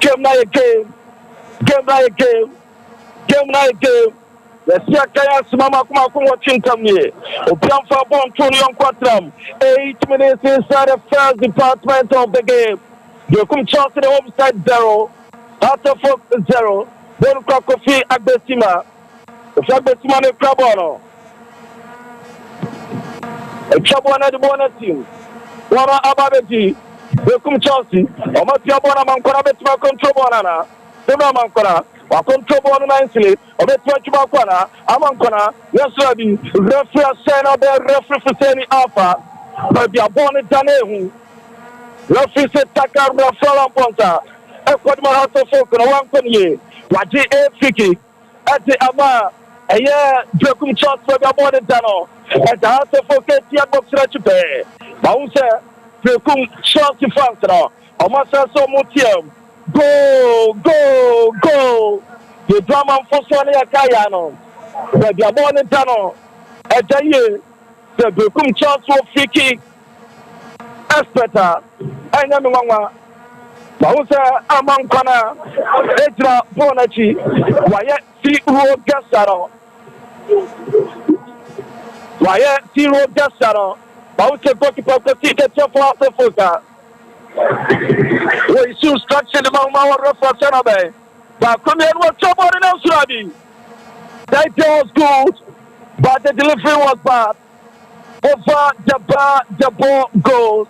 Game night game. Game night game. Game night game. The Siakaya Mama Kuma watching come here. Opian for Bon Tony on Quatram. 8 minutes inside the first department of the game. Berekum Chelsea the home side 0. After 4-0. Bon Kofi Agbesima. Agbesima ne Krabono. A trouble on the bonus team. Wana Ababeji. Berekum Chelsea. Omatia Bona Mankora Betima control Bonana. Sema Mankora. Wa control Bona nicely. Obetima Chubakwana. Amankona. Yes, Rabbi. Referee Sena the referee for Seni Alpha. But they are born in Danehu. Referee said Takar Rafael Ponta. Ekodma Hato Folk no one konye. Waji a fiki. Ati ama. Eye Berekum Chelsea they are born in Dano. And the Hato Folk Tia Box Rachupe. Bause Berekum Chelsea fans now. Omasa so mutiam. Go, go, go. The drama for Sony Akayano. But they are born in Dano. And the Berekum Chelsea free kick. Espeta. I know Mama. Bausa Amankana. Edra Bonachi. Why zero Gassaro. Why zero Gassaro. Bausa Gokipa for after Fuka. We should structure the Mama for Senabe. But come here, what's trouble in Australia? That was good, but the delivery was bad. Over the ball goes.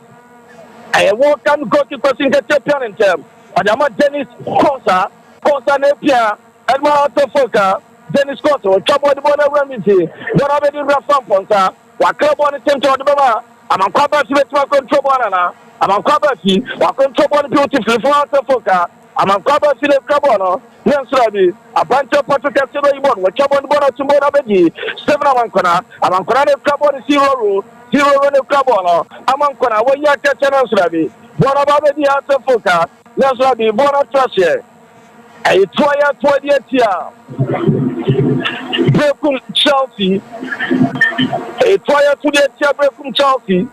I walk and go to passing the champion in term. And I'm a Dennis Cosa Nepia, and my Foka, Dennis Cosa, trouble the border remedy. What have been Rafan Ponta? What club on the center of the Bama? I'm a cover to my control banana. I'm a cover fee, or control one beautiful for Foka. I'm a cover to the Cabono. Yes, Rabbi. A bunch of Portuguese one, which I'm on board to Monabeji, 7 Amankona. I'm on Corona Cabon 0 Cabono. Amankona, when you're catching us, Rabbi. What about the answer Foka? Yes, Rabbi, Bona Trashe. A 20 Berekum Chelsea. A 20 Berekum Chelsea.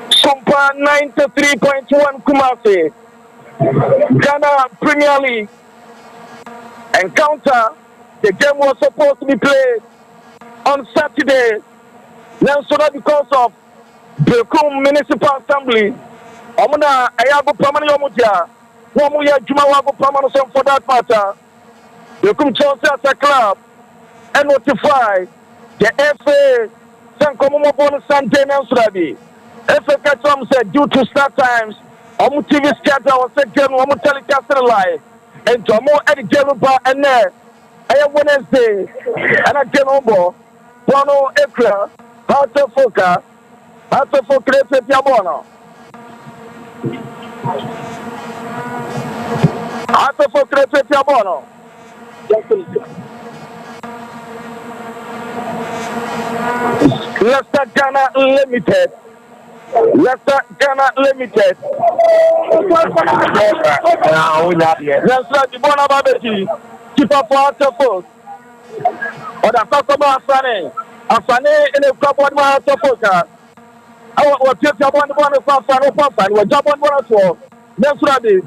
Sompa 93.1 Kumasi. Ghana Premier League encounter. The game was supposed to be played on Saturday. Then so that because of Berekum Municipal Assembly, Omuna Ayago Pamani Omudia, Womuya Jumawago Pamano for that matter, Berekum Chelsea as a club and notify the FA Sankomo Bonus Sunday Rabi. FA Katam said due to start times, TV schedule was set game, telecast live, and to more at the game bar and there. I have Wednesday, and I came on board. Bono Ekra, Hato Foka, Yabono. Hato Foka, Yabono. Leicester Ghana Limited. Leicester Ghana Limited. Leicester Dibona Babeji. Keeper for Atofos. Or the customer Afane in a couple of Atofos. I will take your one of Afan, or jump on one of four. That's what I did.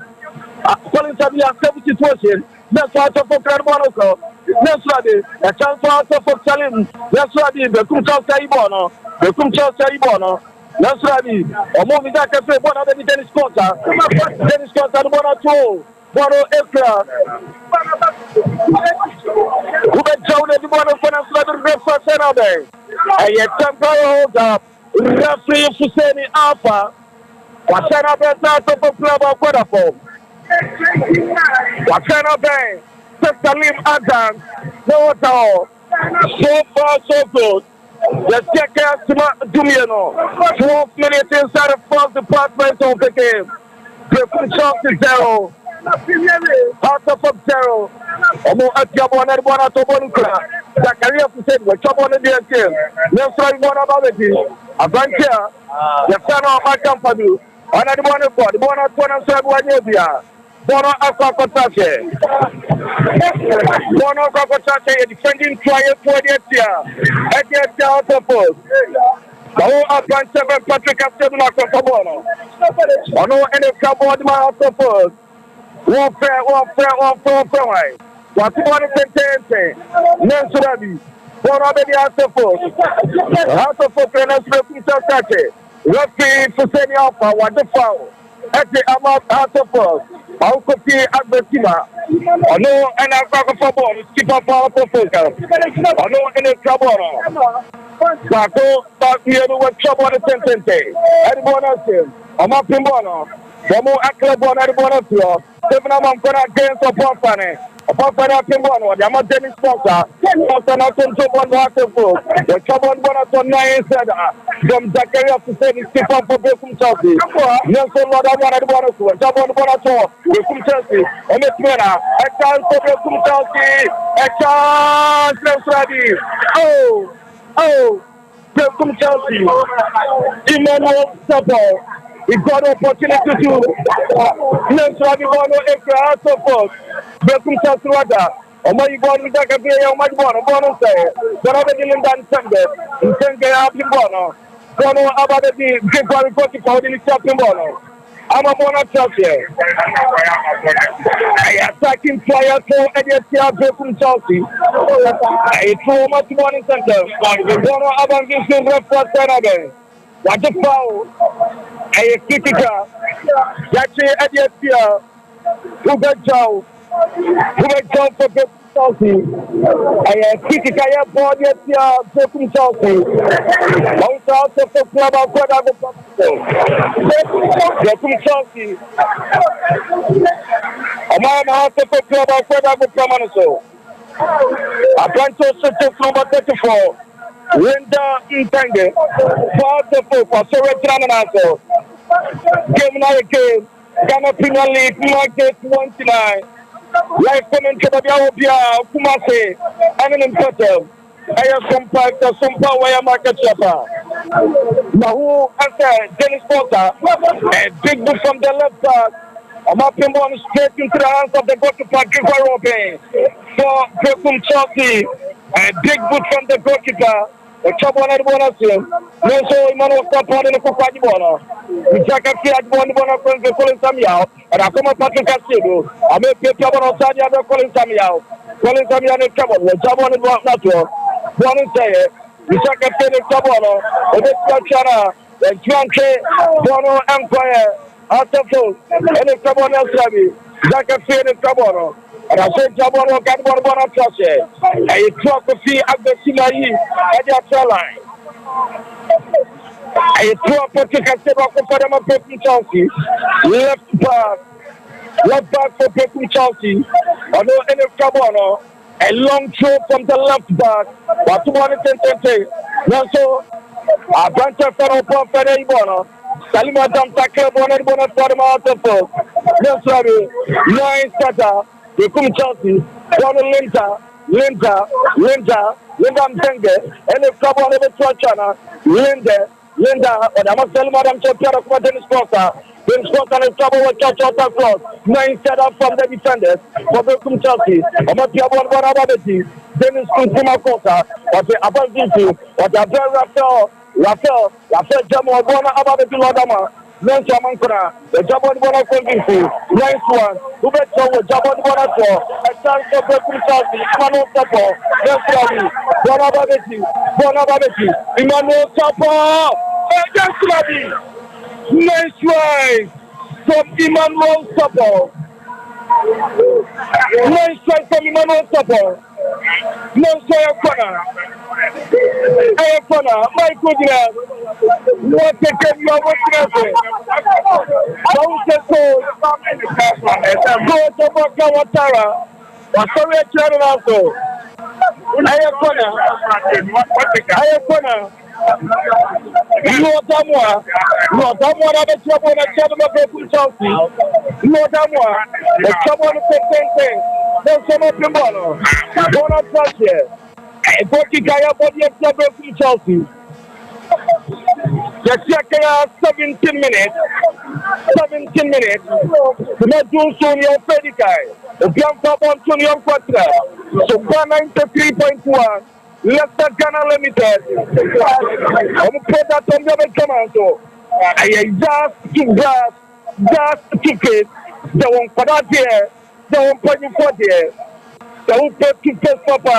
Calling to be a 70 situation. That's what I took for Monaco. That's what I did. A chance for Atofos Salim. That's what I did. The Kumcha Ibono. The Kumcha Ibono. That's what I did. A movie that can say one of the Dennis Costa. Dennis Costa, one or two. Bono Ekra. Who been John and the one of the reference Senabe. And yet, temporary hold up. Referee Fuseni Alpha. Wasana Beta to club of Quadapo. Wasana Bay. Salim Adams. No at all. So far, so good. The second Dumiano. 12 minutes inside the first department of the game. Berekum Chelsea 0. Out of 0. Omo Atiabo and one out of Bonuka. The career of said we're trouble on the game. Let's try one about it. A bank here. The son of my company. Another one of the one out one and 7 Bono Aquacotache. Bono Aquacotache defending trial for the year. At the out of post. Now, I can't tell Patrick has said, not for one. I know any trouble with my support. One fair. What you want to say? Nancy, one of the House of Fairness, Peter Sate. Referee for sending alpha, what the foul. At the amount House of Force. I'll copy at the Tima. I know, and I've got a football. Keep up our proposal. I know any trouble. But we have one trouble at the sentence. Everyone else, I'm up in Bono. Como Aklebon, everyone else. Seven of them against a Pofane. A Pofane up in Bono. The Amazon Dennis Sponsor. Also, not on top of waterfall. The trouble one on 9 said from Zacharias to say, keep up for Berekum Chelsea. Nelson Lord, I wanted one or two. Trouble one or two. Berekum Chelsea. And it's Mena. A chance for Berekum Chelsea. A chance. Let's ready. Oh, Berekum Chelsea. Emmanuel Sompa. He got an opportunity to let's have a crowd support. Berekum Chelsea Wada. Oma you go to the game, you might want to go say. But I didn't done Sunday. You think they have been born. Don't know about the big one for the shopping born. I'm a born of Chelsea. I attacking players for Edia Berekum Chelsea. I throw much money center. Don't know about this reference again. What the foul? I critical. Yachi Edia who got Joe. Who got Joe for Berekum Chelsea? I critical body at Berekum Chelsea. Also out of the club of Berekum Chelsea. A man out of the club of Permanent. A bunch of number 34. Linda Ntenge. For the football, so we're trying to game now again. Ghana Premier League, Market 29. Life coming to the Biawobia, Kumase, and an important. I have Sompa, where market shopper. Now, who answered Dennis Potter, a big boot from the left back. I'm up in one straight into the hands of the goalkeeper, Giver Robin. For Berekum Chelsea, a big boot from the goalkeeper. The trouble on the bonus team. No, so Emmanuel Sompa in the Kupadi. We check a few at one from the calling Samuel, and I come up Patrick Castillo. I may pay trouble outside the other calling Samuel. Calling Samuel in trouble. The trouble on the box natural. One is there. We check a few trouble. The Chana, the Juanche, Bono Empire, Arteful, and the trouble on the Jack a few trouble. And I said, Jabon got one trust. I talk a fee at the Sinai at the line. I throw a particular step off for them of Berekum Chelsea. Left back for Berekum Chelsea. I know any trouble. A long throw from the left back. But 210. So, a bunch of fellow Pofane Ibono. Salima Damtaka, bonnet for them out of the yes, sorry. 9 starter. Berekum Chelsea, Linda Mtenge, and the trouble of the Chana, Linda, and I must tell Madam Champion of Dennis Sponsor. Dennis Sponsor is trouble with Church of the Cross. 9 set up from the defenders for Berekum Chelsea. I must have one about the Dennis Sponsor, but the Abandoned, but the very Raphael Jamo, one about the Lodama. Nancy Amankona, the Jabon Bona Convinci, nice one. Who bet so with Jabon Bona for a chance for Berekum Chelsea, Emmanuel Sompa, Nancy Bonababeti, Emmanuel Sompa, Nancy, nice one from Emmanuel Sompa. Nice try from Emmanuel Sompa. No sir, corner. My goodness. What a game you are watching. Don't say so. Go to Baka Watara. Sorry, I tried also. I have corner. No Damwa, the trouble and trouble of Berekum Chelsea. No Damwa, the trouble of the same. There's some open ball. Don't have touch here. A Boki Gaya body of Berekum Chelsea. The 17 minutes. 17 minutes. To not do so in your Fedikai. The Bianca on to your quarter. So 93.1. Leicester Ghana Limited. I'm put that on the command. So I just to grass, just to face. The one for that year, the one for you for there. The one for to face Papa.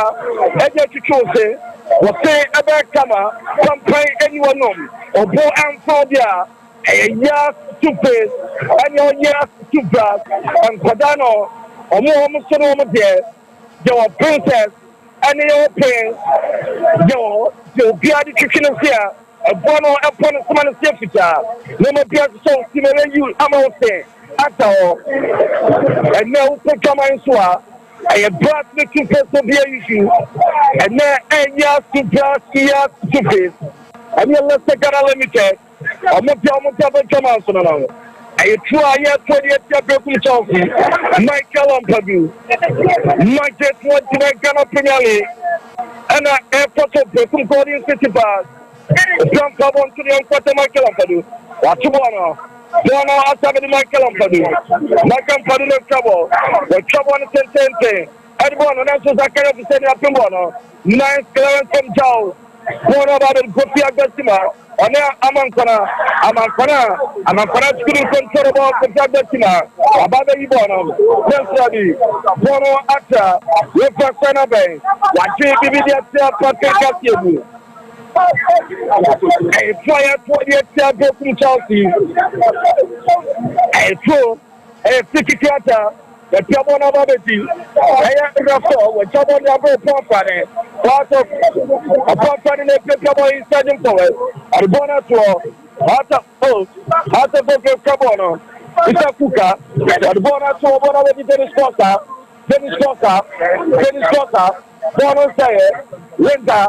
I just to choose. What say about Kama? Some pay anyone on. Or go and for there. I just to face. And your yes to grass. And Padano. Or more there. Your princess. And your pain, you'll be at the kitchen of here. A bono upon a common safety. No more beer so similar you, I'm all saying. At all. And now, come on, so I have brought me to face of the issue. And now, and yes, to pass here to face. And you'll let the Ghana Limited. I'm not the come on, so now. I try 28 Berekum Chelsea, Michael Ampadu, Michael 29 Ghana Premier League, and airport of Berekum Golden City Bars. Jump up on to the unquoted Michael Ampadu. What's one? Bono after the Michael Ampadu. Michael Ampadu left trouble. The trouble on the 10. Everyone, and that's what I can't say up in Bono. Nice clearance from Joe. Bono about the Gopi Agasima. On there, Amankana, couldn't control about the Jagatina, about the Ibonum, Nesrabi, Bono Atta, Refasana Bay, Wachi Bibidia Patrick. A fire 28 Berekum Chelsea, a pro, a city theatre. The Jabon of Abeti, I am the four, with Jabon of Papa, part of a papa in a Pekabo in Sergeant Powell, and Bonato, Hata Post, Hata Boke Cabono, Isakuka, and Bonato, Bonaveti Dennis Costa, Bono Sayer, Linda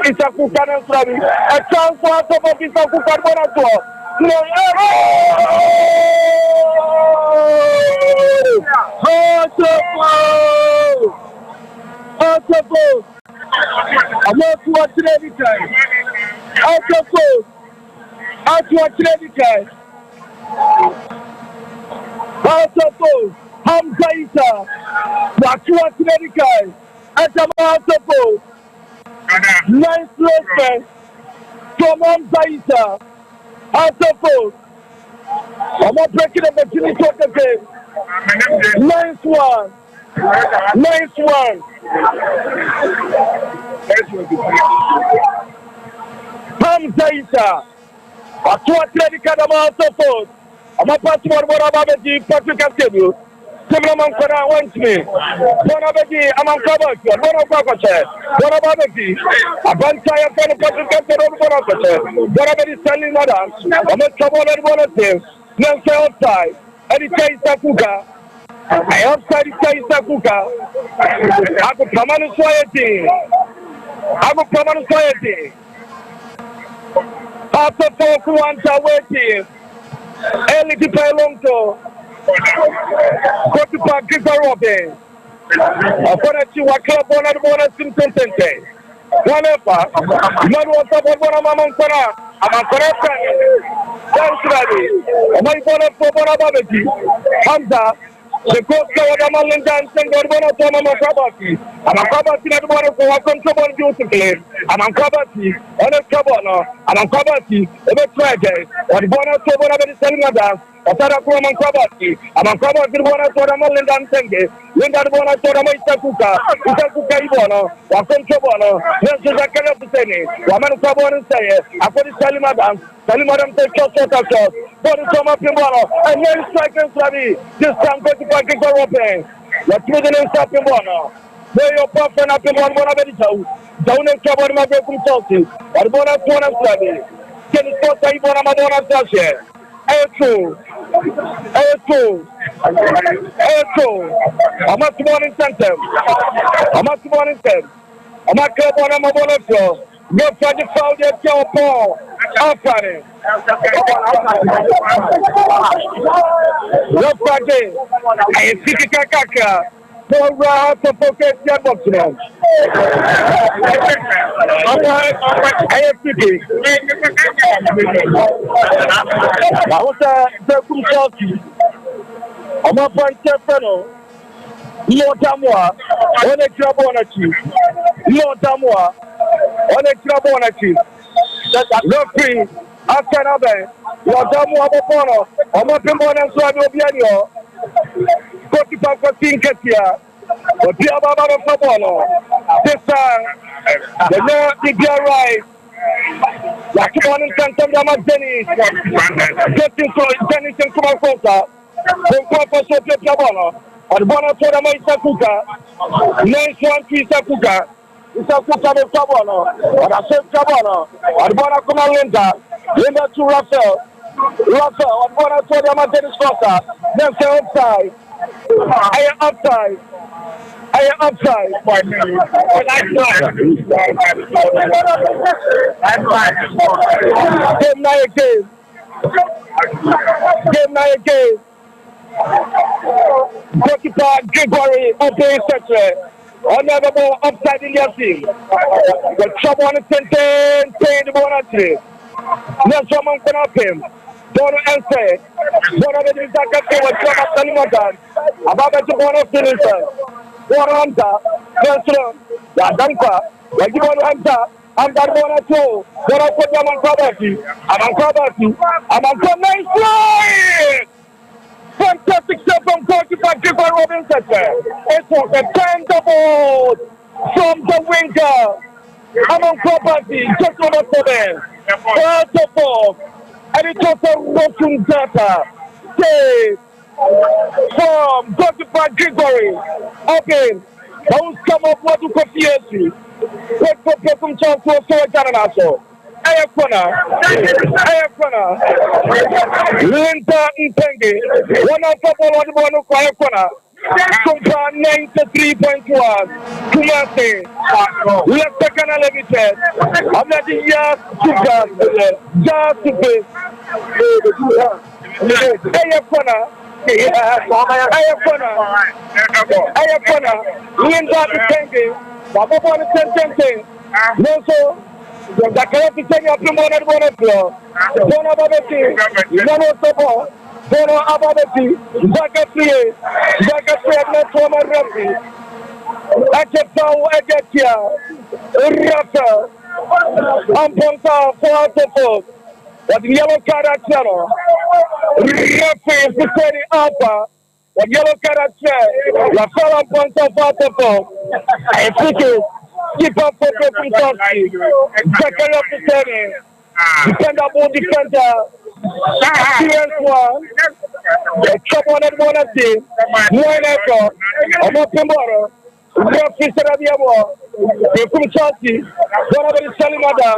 Isakuka and Slavi, a chance for Isakuka Bonato. No, I'm not watching every time. Out of post. Hamza Issa. Watching every time. Out of post. Nice placement from Hamza Issa. Out of post. I'm not breaking the opportunity of the game. Nice one. Hamza Issa. Watu Atletico na Sompa. Ama pasi bora babeji Patrick Akebu. Semna mankora wantme. Bora babeji amankaba kwa bora kwache. Bora babeji abanta ya kwa Patrick Akebu bora kwache. Bora babeji Stanley Madam. Ama chabola bora team. Nanse outside. Edi Chaisa Kuka. I outside Chaisa Kuka. Ako pamanu swayeti. After 4 waiting. Early to play long to go to Park Robin. Upon a two, I club one at the bonus in Contente. One effort, not what's up on one of Mamonkara. I'm a correct. Thanks, Ravi. My bonus for Bonababati. Hamza. The coach of the Malin dancing or one of Mama Kabati. I'm a Kabati at one of our control beautifully. I'm a Kabati, on a Kabana, I'm a Kabati, every Friday, or the bonus of one of the Selena. Otarakuma Kabati, I'm a Kabati, one of the Malin dancing. Linda bonus of the Isakuka, Ibono, or Control, Nancy Zakana Puseni, Waman Kabon and say, I put it Selima dance. Madam take shot, but it's come up in Bono, and then strikers Ravi. This time go to Parking for open. Let's move in stop in Bono. Where your puffin up in one of the town. Down and cover my Berekum Chelsea. Or Bona Bona Ravi. Can you spot Ibona Madonna Sasha? Airtrue. I'm not morning center. I'm not club on a mobile floor. No project found yet, Joe Paul. After no project. I see the Kaka. No round to focus your box now. I have city. I was a Berekum Chelsea. I'm a point fellow. No Tamwa. On a job on a chief. No Damwa, on a trouble on a chief. Referee, after another, your Damwa Bono, on my Pimon and Swabio, goalkeeper for Tinkatia, but the Ababa Fabono. This time, the North is right. Like one in Santa Dennis, getting to Dennis and Kumakosa, from Papa Sophia Tabono, and Bona Toda Sakuka, Nice 1 3 Sakuka, Sakuka Tabono, and I said Tabono, and Bona Kumalinda, Linda to Russell, and Bona Toda Dennis Costa, then say outside, I am outside. I am outside. Game night again. Game night again. Goalkeeper Gregory opening sector. Honorable upside in your team. The trouble on the 10 the ball actually. There's someone can up him. Don't answer. One of the Zaka was Salimatan. About the one of the Waranta, Nelson, Danka, Wajiban Hanta, and Darbona too. What I put them on property. I'm on property. I'm on nice flying. Fantastic step from goalkeeper Gifford Robinson. It was a tender from the winger. I'm on property. Just over 7. First of all, and it was a rotten data. Save. From goalkeeper Gregory. Okay. Don't come up what to confuse you. What for Berekum chance to so Jananaso. Ayakona. Linda Ntenge. One of the ball on the Ayakona. Sompa 93.1. Kumase. Left the canal limited. I'm not the year just to be. Ayakona. Ayakona, Linda Ntenge, Baba Bona Tente, Noso, the Kalati Tenya Primona Bonapro, Bona Babeti, Nono Sopo, Bono Ababeti, Zaka Free, Netoma Rafi, Akepau Agatia, Rafa, Amponta, Four. What the yellow card at channel. Referee is the Alpha. What yellow card at channel. La Fala Ponta Fatafo. I think it. Keep up for Berekum Chelsea. Second of the turning. Dependable defender. CS1. Trouble on one team. One echo. I'm up tomorrow. Referee said at the other. Berekum Chelsea. One of the Salimada.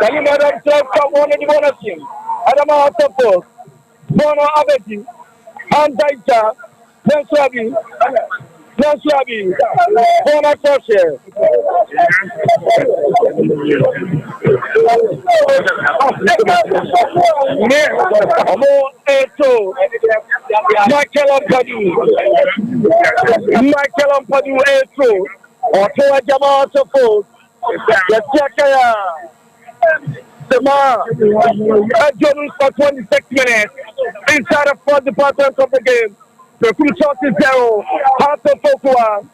Can Madam Club come on the bonus team? Adama Atopos, Bono Abeti, Andaita, Nanslabi, Bona Koshe. Amo Eto, Michael Ampadu Eto, Otoa Jama Atopos, Yatakaya. Jones for 26 minutes inside the first department of the game. Berekum Chelsea 0, Heart of Fokua.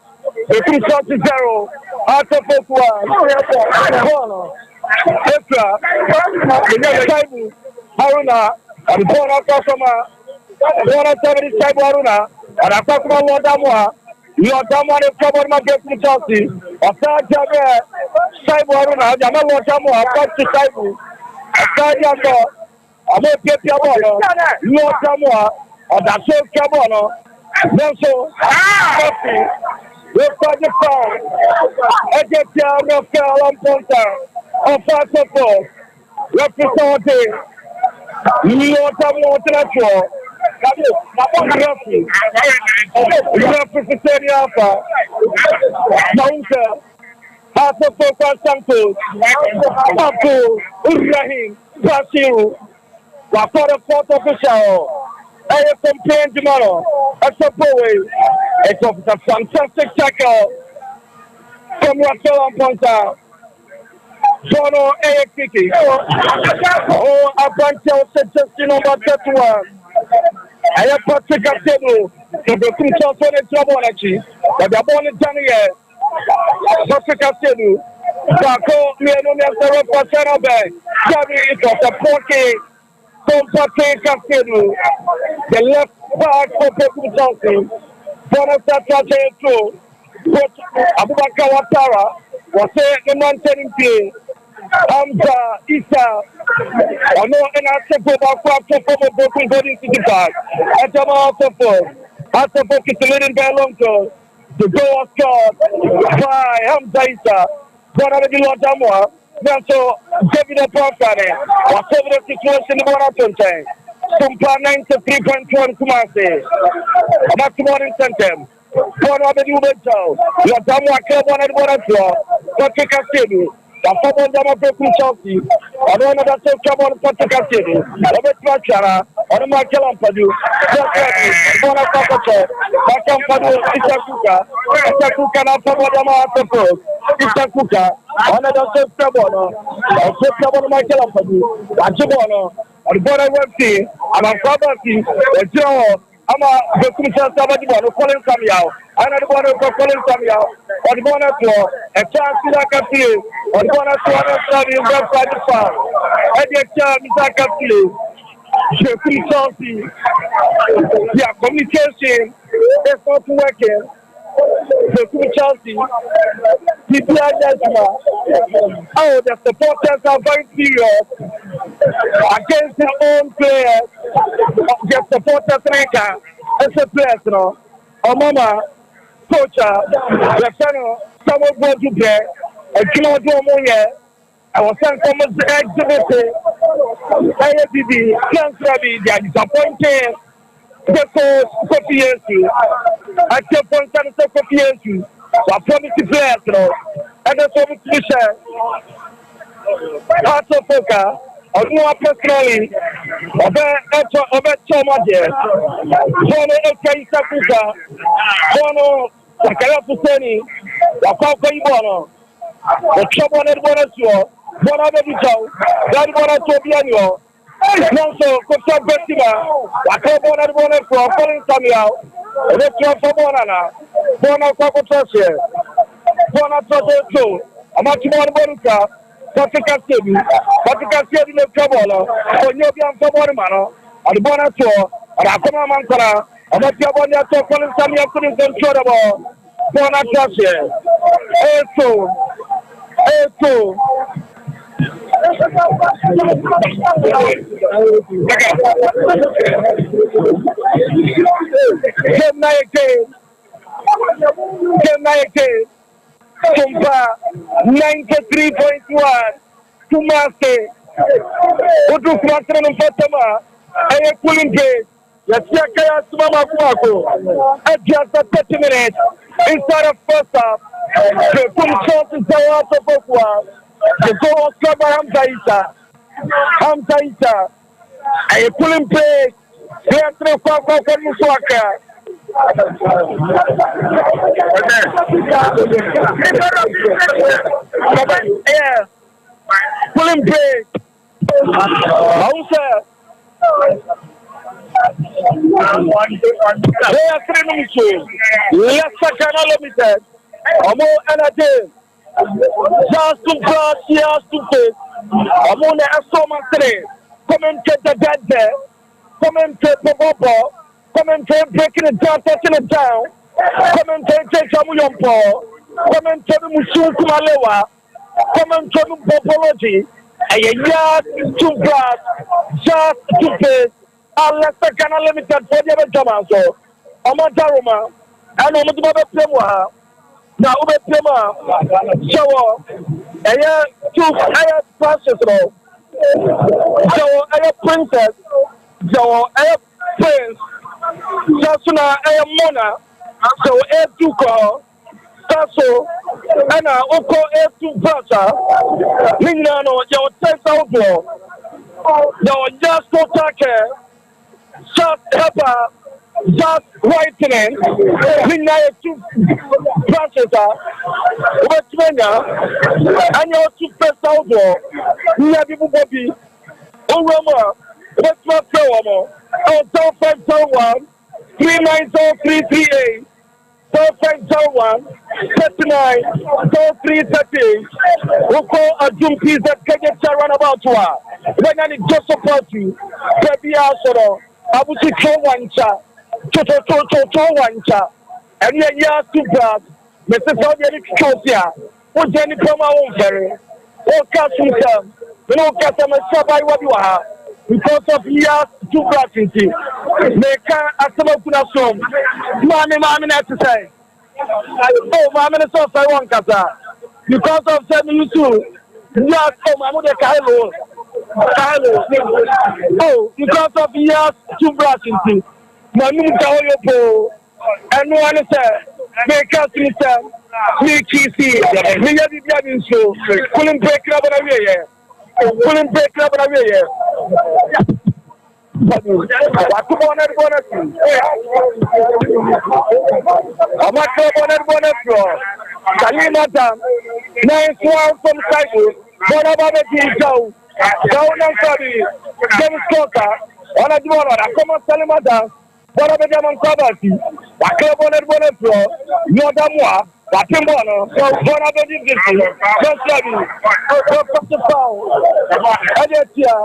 Berekum Chelsea 0, Heart of Fokua. Extra, Saibu, Haruna, and Bona Kosoma, Bona 70 Saibu Haruna, and Akakuma Lodamwa. Your Damwa is covered my Berekum Chelsea. After Javier, Saibu Haruna, Jamal Lodamwa, Apart to Saibu. After I'm a Pepia Bono, Lord Damwa, or the same Cabono. Nelson, we've got the phone. Egyptian, Rafael, and Ponta, of Fatafo, representing Lord Damwa International. Representing Alpha, Maunta, Fatafo Santos, Abdul, Rahim, Basiru, for the fourth official. I have campaign tomorrow. That's a boy. It's a fantastic tackle from Rafael and Ponta. Bono Kiki. Oh, a bunch of suggestions number 31. I have Patrick Table. The Berekum Chelsea in trouble, actually. But they're born in January. Africa Stadium. Bako, me no me several percent of it. It was a porky. Sompa Stadium. The left back for Berekum Chelsea. Bonasa Traje Coach Abubakar Watara was the man telling me. Hamza Isa, I know, and I said, go back to Berekum Golden City Park. At the mouth of after Boki to leading by long goal. The goal was scored by Hamza Isa. But I didn't want Damwa. Now, so David Apofane was over the situation in the Bonatonte. Sompa 93.1 Kumasi. About the morning sentence. One of the new mental. You have Damwa Club on the Bonato. Patrick Stadium. The football Dama Berekum Chelsea. I don't know that so come on Patrick Stadium. Robert Machara. On the Michael Ampadu. Bona Pakacho. Makampadu. Isakuka na football Dama Atepo. Isakuka. On the Sostabono. Sostabono Michael Ampadu. Achibono. On the border web team. I'm a property. I'm a Berekum Chelsea. Calling Samuel. I know the border for calling Samuel. On the border for a chance to like a field. On the border to understand in the private farm. And the chance is like a field. Berekum Chelsea. Yeah, communication is not working. Berekum Chelsea. Oh, the supporters are very serious against their own players. The supporters maker as a player, you know. Oh, mama, coach, the channel, someone go to play. A kilo do more. I was sent from the exhibit. AFD, Cancer, they are disappointed. Because Kofiensu, I kept on saying Kofiensu. I promise to play, you know. And that's what we share. Part of Poker, or more personally, over Choma there. One okay, Sakuka, one Sakara Puseni, Wakaka Ibono, the trouble at Bonasio, one other Vital, that one at Tobiano. Also, Costa Bestima, Wakabon at Bonasio, calling Samuel, Electro Fabonana, Bona Cocotracia, Bona Troto, a much more Bonica, Patrick Stadium, in the trouble, or Yobian Fabonamano, and Bonato, and Akoma Mankara, and Matiabonia calling Samuel couldn't control the ball. Bona Tracia, A2. Game night game. Sompa 93.1. Kumase. Utu Kumase no Fatama. Aye cooling game. Yasia Kaya Sumama Kumako. At just 30 minutes inside of first half. The full shot is the out of Okwa. The goal was scored by Hamza Isa. A pulling play. Clear through Kwakwa Muswaka. Yeah. Pulling play. Hamza. They are 3 minutes. Less second limited. Amo energy. Just to brush, yes to face. I'm on the Sompa 3. Come and take the dead there. Come and take the ball. Come and take breaking it down, touching it down. Come and take Samuyompo. Come and take Musu Kumalewa. Come and take Bopology. And you just to brush, just to face. Unless the canal limited for the other Jamaso. Amataruma. And I'm going to play. Now, we play show two classes. So, princess, so, prince, Sasuna, Mona, so, two call, Sasso, and Oko, two brother, Minano, your text outdoor, your just go take shut pepper. Just whitening, we now two branches are and your two first outdoor. We have people bobby. Oh, Roma, let's not throw more. Oh, 501 390 338 Perfect zone 1, 39, zone 3, 30. Woko a Jum piece that can get run about to her. When I need just support you, Baby Asoro, I will see 1 cha, to 1 cha. And yet, yeah, too bad. Mr. Saudi Kosia, what Jenny Poma won't carry. Oh, Cassim, no customer survive what you are. Because of years too bad, make a summer kunasum. Mammy, not to say. Oh, Mammy, so I want Kasa. Because of sending you too. Yes, oh, my mother, Kylo. Oh, because of years too bad, Manu Kawayo. And one said, make us me cheesy, me have so, couldn't break up on a way. Couldn't break up on a way. What on at bonus? I'm not on at bonus. Kalimata, 9 from Cycle, what about the Joe? Down and sorry, James Cocker, on a door, I come on Salimata. What about them on Sabati? I club on it, no Damois, Watimbono, what about the just the foul. Adetia,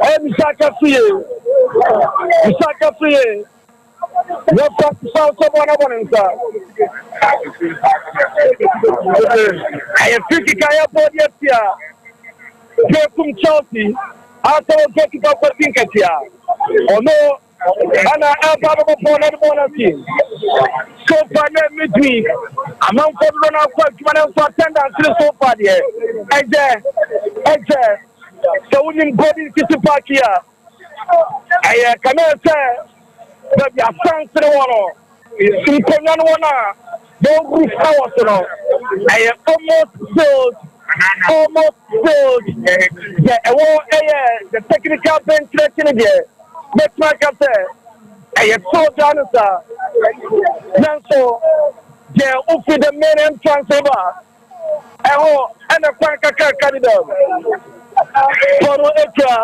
and Saka Free, what foul someone I have 50 Kaya Bodia, Berekum Chelsea, after getting up for Tinkatia. Oh no. And I have a bonus team. So far, let me do. I'm not going to run out for attendance so far. So we didn't go into the park here. I cannot say that you are thanks to the one. You cannot want no roof house. I almost built the technical bench there. Make my captain. I am so done, sir. Now, so, yeah, open the main entrance over. And a quack candidate. For extra,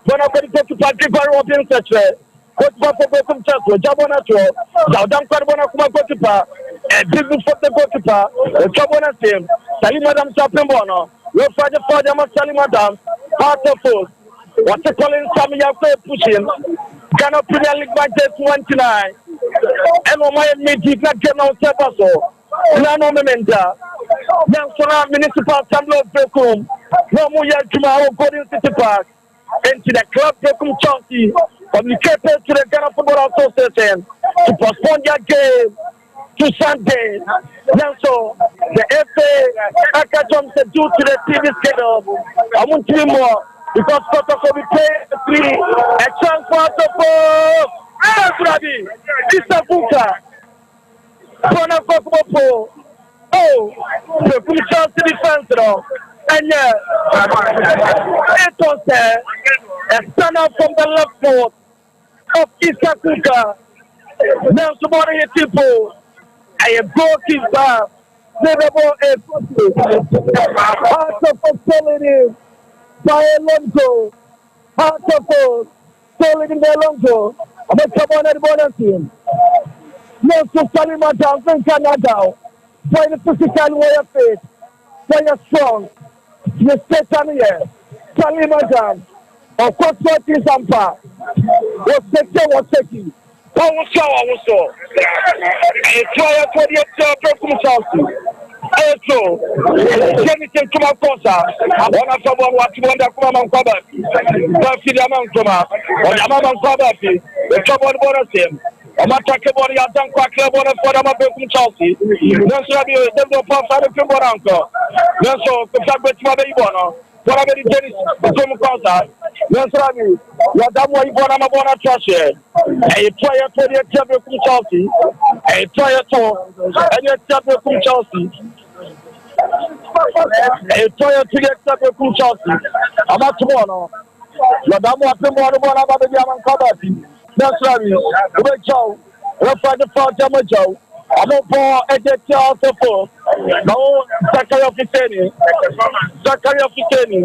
when I put to party for open such a what for some church, Jabonatro, Down Carbona Kumakotipa, and business for the Kotipa, Jabona team, Salimadam Sapimbono, your father for them, Salimadam, part of us. What's the calling Sammy after pushing? Ghana Premier League budget 29. And my meeting not general Sepaso. Nano Mementa. National Municipal Assembly of Berekum. No more tomorrow Golden City Park. And to the club Berekum Chelsea. Communicated to the Ghana Football Association to postpone their game to Sunday. Now, so the FA Akajom said due to the TV schedule. I want to more. Because protocol we pay 3 a chance for the Rabi. This is a bunker. Oh, the police defense and it was a stand up from the left foot of Isakuka. Now somebody hit people. I am goalkeeper. Never out of facility. By Alonso, half of all, solid in the Alonso. I'm a trouble on the bonus team. No, so Salimata, then Canada. By the physical way of faith, by a strong, you stay on here. Salimata, of course, what is Sompa? Was taking. I was I try for the Berekum Chelsea. So, anything to my cosa. I want to someone what you want to come on cover. But see the amount of Yamaman cover. The trouble bonus him. I'm not talking about the Adam Quacker bonus for the Berekum Chelsea. No, sir, there's no pop out of your uncle. No, so, the fact that you have a bono. What I'm going to do is come contact. No, sir, what I'm going to trash here. A player for the Berekum Chelsea. A player to and the Berekum Chelsea. A player to get Berekum Chelsea. I'm not tomorrow. Madame, what's the more about the Yaman Kabati? That's right. We're Joe. We're for the Fort Joe. I'm not for a dead child of four. No, Zachary Fitani. Zachary Fitani.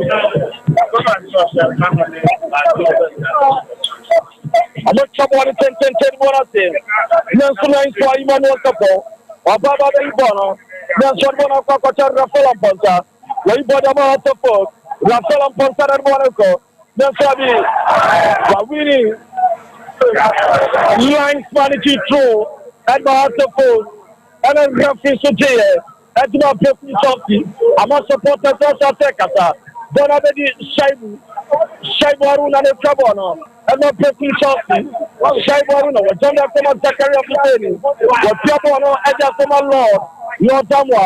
I'm not trouble in 10 what I say. Nancy Lines for Emmanuel Capo, or Baba Ibono, Nancy Bona Papa Rafael Ponta, where you bought a man at the foot, Rafael Ponta and Monaco, Nancy winning line managing through at my at the foot, and then reference to Jay, at my Berekum Chelsea. I'm not supporting Sasa Tekasa, Bona Shaibu Aruna and Trabono. And not Berekum Chelsea. Shaibu Aruna, John Dacoma Zachary of the Penny. What Trabono, Edasoma Lord, your Damwa,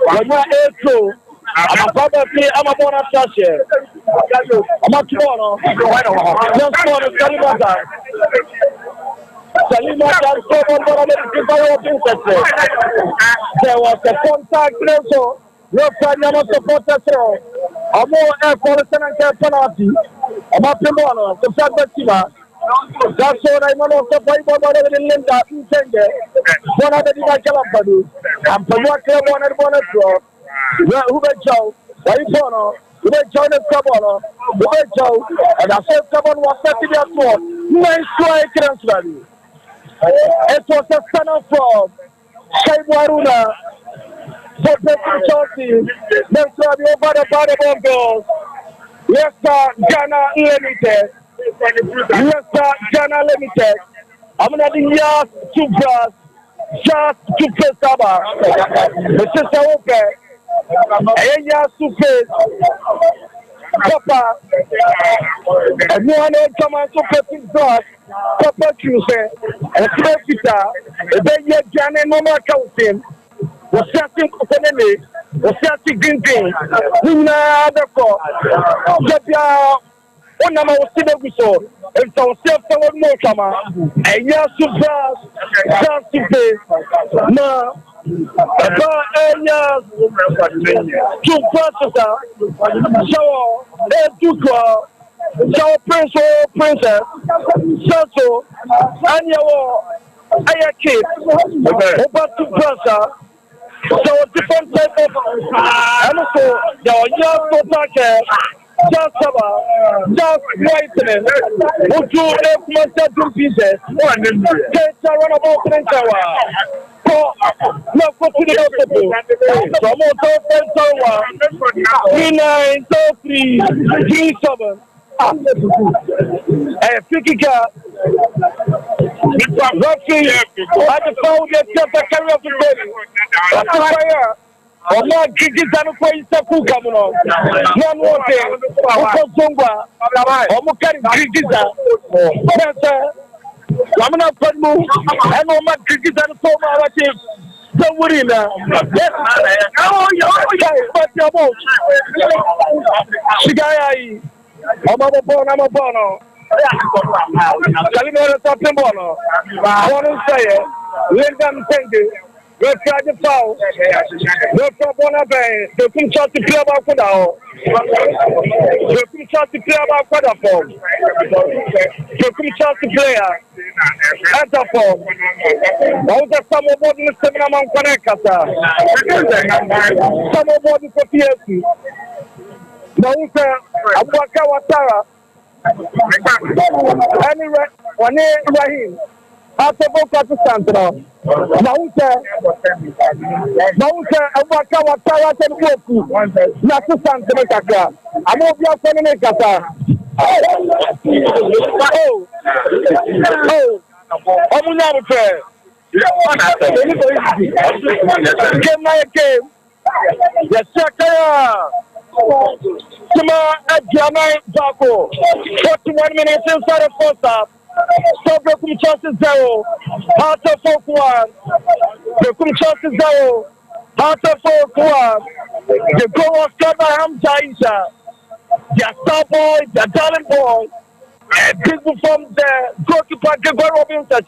when you're I'm a father, I'm a bona fide. I'm a tomorrow. Just for the Salimata. Salimata, there was a contact also. Your final supporter throw. A more air quality and penalty. I'm a tomorrow. The Sabatima. That's all I'm also playing for the Linda in Tenge. One of the Divine I'm for what club on and one throw. Who may Joe? Why who may join the trouble? Who may Joe? And I said someone was setting up for nice strike transfer. It was a son from Shaibu Aruna for Berekum Chelsea. Next to the over the bottom goals. Yes, Ghana Limited. Yes, Ghana Limited. I'm going to yes to brass. Just to play Saba. The sister okay. Enya Super Papa and no one else come and super God Papa Tuesday and Peter a day Janet Mama Counting was setting Copenhagen was setting Green Nina the call one number was still we saw and so self more come and yes Super just to pay no two persons, so princess, so and your kid, about two persons, so different type of, and also the young total just whitening, who do a pieces, run about no, go to the I'm not going to move. I know my cricket and so much. Don't worry now. But your boat. Shigai, I'm a bono. Salimera Tapimbono. I want to say it. Let them think it. We'll try to foul. We'll probably have the King shot to play about for now. The King shot to play about for the form. The King shot to play at the form. Now, there's some of what is the among Connecta. Some of what is the PSC. Now, I'm Watara. Anyway, one name Rahim. After both at the center. Nausa, Abaka Watara and Woku, Nasu Santa Kaka. I'm over your family Kata. Omunampe. Game my game. Yes, Sakaya. Tomorrow at Jamai Bako. 41 minutes inside the first half. Stop Berekum Chelsea 0. Heart of 4-1. Berekum Chelsea 0. Heart of 4-1. The goal was scored by Hamza Isa. Their star boy, their talent boy. And people from the goalkeeper, Gregor Robinson.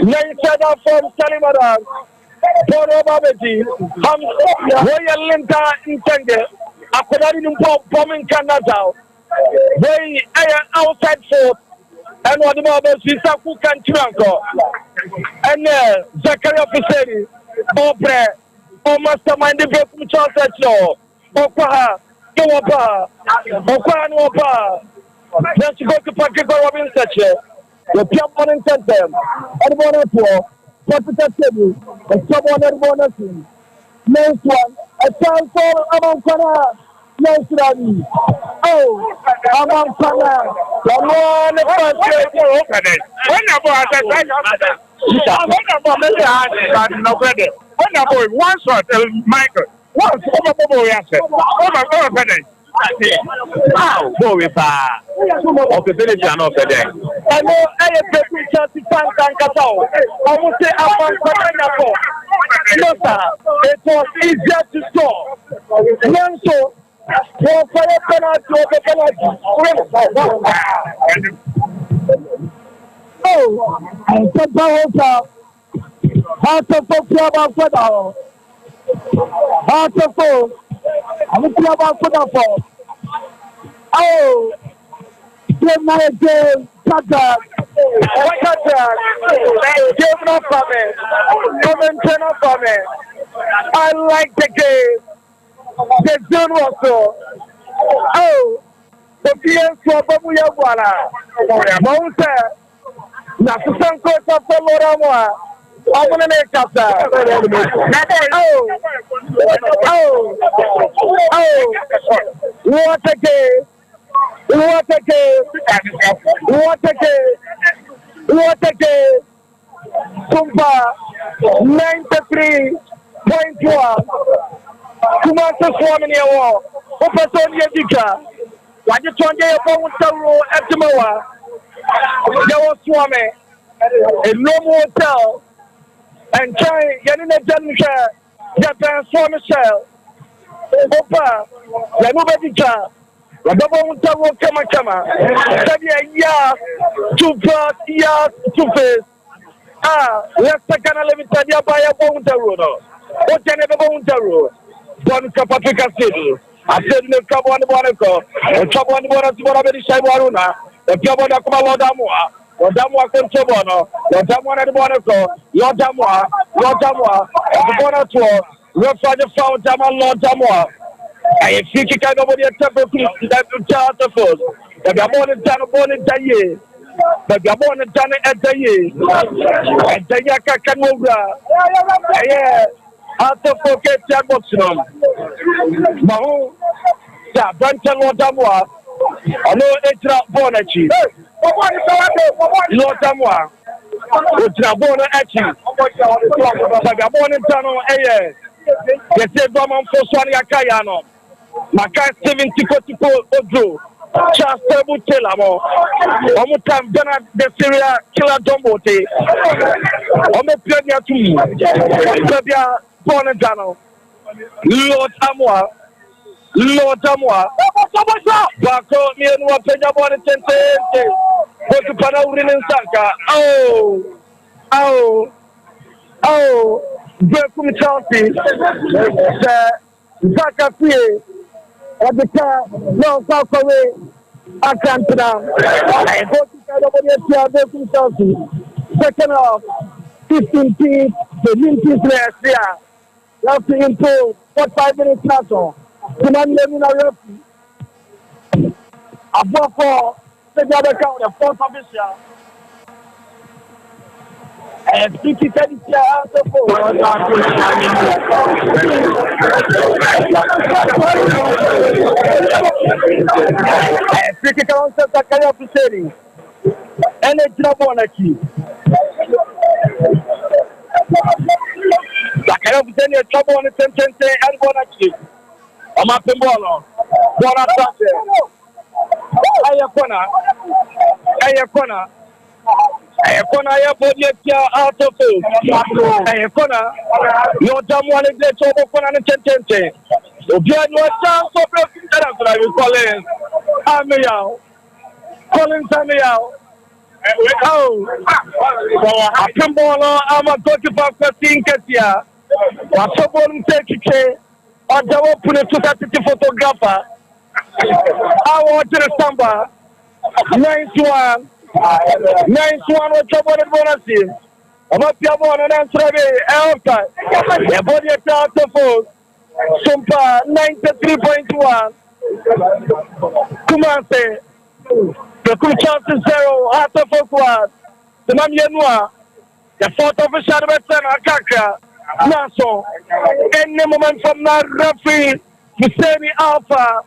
Now you said that from Salimadan. Poro Babeji. Royal Linda in Tenge. Akodari Numpo bombing Canada. They are outside fourth. And what about Sisaku Kantiranko? And Zachary Officeri, Obre, O Mastermind the Berekum Chelsea, Okaha, Opa, Okanopa, Let's go to Patrick Robin Thatcher. The Piamon in Tentem. And one of four. Capital Table. And someone at one of them. Next one. A chance for Amon Kana. Next one. Oh, Amon Kana. Come on, the first day. When I was at that, when I boy one shot, Michael. One boy answer. Oh my God, wow, boy, of the village and of the day. I know I have to chance and Catao. I will say upon Panako. No, sir, it was easier to store. Young so, for fire penalty or the penalty. Oh, I said, how to talk about football. How to fall. I'm talking about football. Oh, give my game, Tata. Give no comment. Comment no comment. I like the game. The zone also. Oh, the PS for Babuya Wala. Mountain. Nakusan Kota for Lorama. I'm going to make up that. Oh, what a game. What a game! What a game! What a game! Sompa 93.1. Kumasa Swami Yawa. Opatonia Dika. Wajitonja Yapo Taro Etimawa. Yawa Swami. A normal hotel. And try Yanina Janisha. Japan Swami Shell. Opa. Yanuba Dika. Double Kama. Yeah, 2 plus, yeah, 2 face. Let's take a limited by a bone to road. What can ever bone to road? One Capatrica City. I said, no trouble on the Monaco, and trouble on the Monaco, Shawaruna, the Piabona Kumalodamua, or Damua Contobono, or Damua at the Monaco, Lord Damua, the Monaco, Lord Father Found Dama, Lord Damua. I think you can nobody at temple that you charge the first. But you're born in town, born in Taye. But you're born in town at Taye. And Tayaka Kamuga. Yeah. After forget Jackson. Mahu, Bantan Lodamwa. I know it's Bonachi. Lodamwa. It's Bona Achi. But you're born in town, eh? They say, Roman for Sonia Kayano. Maka 70 Ojo. Charles Tebu Telamo. Omutam Bernard de Syria Killer Dombote. Ome Pionia to me. Pebia Bonadano. Lord Amwa. Bako me and what Pena Bonatente. Go to Panaurin and Sanka. Oh. Berekum Chelsea, Zaka Pie, at the time, no South Korea, I can't put down. I go to Berekum Chelsea. Second half, 15 teams, the Linkies last year. You have to improve 45 minutes now. Come on, let me know. Above 4, the other count, the 4th official. And 50 out the ball. And 50 counts of the Kayapu City. And it's not one at you. The Kayapu City is trouble on the 10 and one at you. I'm up in ball. One at that. Ayakona. Ekona ya bodiya out of field. Ekona, your damn one is let over Kona and 10. Obian your chance for breaking that I will call in. Amiao. Calling Samiao. Oh, I can ball. I'm a goalkeeper for Tinkatia. What's up on take it? Or the open to that photographer. I want to the Sompa. Nice one was trouble at Bonasim. I'm up your one and answer outside. The body at the phone. Sompa 93.1. Kumase Berekum Chelsea 0, Heart of Oak. The man Yenua, the fourth official of Akaka. Naso, any moment from now, referee, Hussein Alpha,